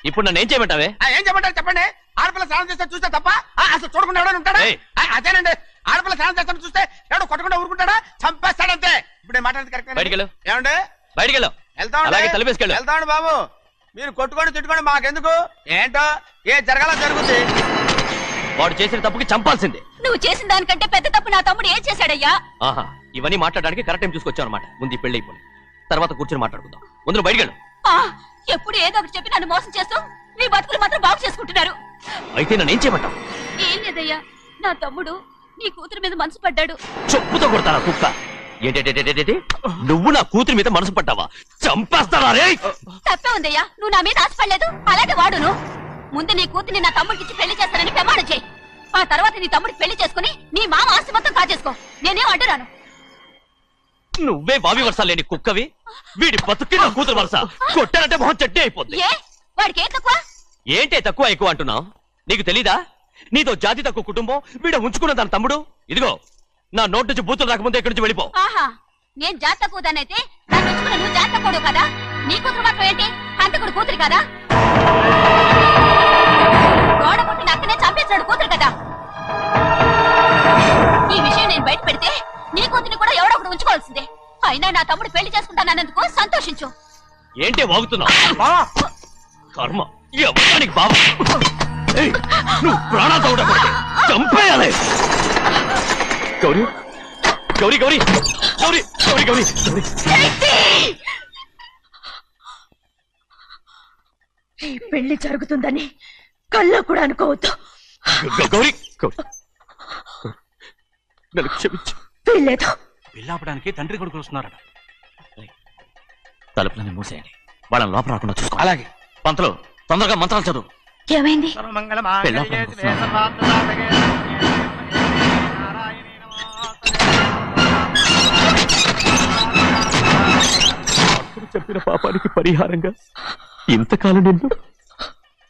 ఇప్పుడు నన్ను ఏం చేయమంటావే? ఏం చెప్పంటారు చెప్పండి. ఆడపిల్ల స్నానం చేస్తే చూస్తే తప్ప అసలు చూడకుండా ఎవడైనా ఉంటాడా? అదేనండి, ఆడపిల్ల స్నానం చేస్తాను చూస్తే ఎవడో కొట్టకుండా ఊరుకుంటాడా? చంపేస్తాడంతే. ఇప్పుడు మాట్లాడేది కరెక్ట్ బయటికి వెళ్ళు. ఏమండి బయటికి వెళ్ళు. వెళ్తా అలాగే తలపేసుకెళ్ళు. వెళ్తామండి బాబు. మీరు కొట్టుకోండి తిట్టుకోండి మాకెందుకు, ఏంటో ఏ జరగాల జరుగుతుంది. వాడు చేసిన తప్పుకి చంపాల్సిందే. నువ్వు చేసిన దానికంటే పెద్ద తప్పు నా తమ్ముడు ఏం చేశాడయ్యా? ఆహా, ఇవన్నీ మాట్లాడడానికి కరెక్ట్ టైం చూసుకొచ్చావు అనమాట. ముందు ఈ పెళ్లి అయిపోయి తర్వాత కూర్చొని మాట్లాడుకుందాం. ముందు బయటికి వెళ్ళు. ఎప్పుడు ఏదో ఒకటి చెప్పి నన్ను మోసం చేస్తూ మీ బతుకులు మాత్రం బాగు చేసుకుంటున్నారు. అయితే నన్నేం చేయమంటావు? ఏం లేదయ్యా, నా తమ్ముడు నీ కూతురు మీద మనసు పడ్డాడు. చెప్పుతో కొడతారా కుక్క? ఏంటేంటి నువ్వు నా కూతురి మీద మనసు పడ్డావా? చంపేస్తావా రే? తప్పే ఉందయ్యా, నువ్వు నా మీద ఆశపడలేదు, అలాగే వాడును. ముందు నీ కూతుర్ని నా తమ్ముడికి పెళ్లి చేస్తానని ప్రమాణం చేయి. ఆ తర్వాత నీ తమ్ముడికి పెళ్లి చేసుకుని నీ మామ ఆస్తి మొత్తం కాజేసుకో. నేనేం అడ్డురాను. నువ్వే బావి వరుస లేని కుక్కవి. వీడి బతుక్కి నా కూతురు వరుస. కొట్టానంటే మొహం చట్నీ అయిపోద్ది. ఏ వాడికి ఏం తక్కువ? ఏంటే తక్కువ ఎక్కువ అంటున్నావు? నీకు తెలీదా? నీతో జాతి తక్కువ కుటుంబం వీడ ఉంచుకున్న దాని తమ్ముడు. ఇదిగో నా నోటు నుంచి బూతులు రాకముందే ఇక్కడి నుంచి వెళ్ళిపో. ఆహా, నేను జాత కూదానైతే నన్ను ఉంచుకున్న నువ్వు జాత కూడు కదా. నీ కూతురు మాత్రం ఏంటి, హంతకుడు కూతురు కదా. గోడ పుట్టిన అక్కనే చంపేశాడు కూతురు కదా. ఈ విషయం నేను బయట పెడితే నీ కూతురిని కూడా ఎవడో ఒకడు ఉంచుకోవాల్సిందే. అయినా నా తమ్ముడు పెళ్లి చేసుకుంటానన్నందుకు సంతోషించు. ఏంటి వాగుతున్నావు? కర్మ ఎవరికి బాబా. నువ్వు ప్రాణాలతో ఉండకూడదు, చంపేయాలి. గౌరీ గౌరీ గౌరీ గౌరీ గౌరీ గౌరీ గౌరీ. ఈ పెళ్లి జరుగుతుందని కల్లో కూడా అనుకోవద్దు. గౌరీ గౌరీ నన్ను క్షమించు. వీల్లేదు. పెళ్ళాపడానికి తండ్రి కొడుకులు వస్తున్నారట. తలుపులని మూసేయండి, వాళ్ళని లోపల రాకుండా చూసుకో. అలాగే. పంతలు తొందరగా మంత్రాలు చదువు. ఏమైంది? చెప్పిన పాపానికి పరిహారంగా ఇంతకాలం నిన్ను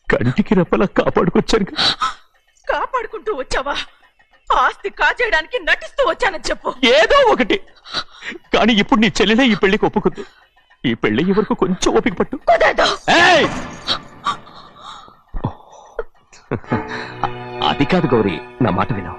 కంటికి రెప్పలా కాపాడుకొచ్చాను. కాపాడుకుంటూ వచ్చావా? ఆస్తి కాజేయడానికి నటిస్తూ వచ్చానని చెప్పు. ఏదో ఒకటి. కానీ ఇప్పుడు నీ చెల్లెలే ఈ పెళ్లికి ఒప్పుకుంది. ఈ పెళ్లి వరకు కొంచెం ఓపిక పట్టు. ఏయ్! అది కాదు గౌరీ, నా మాట విను.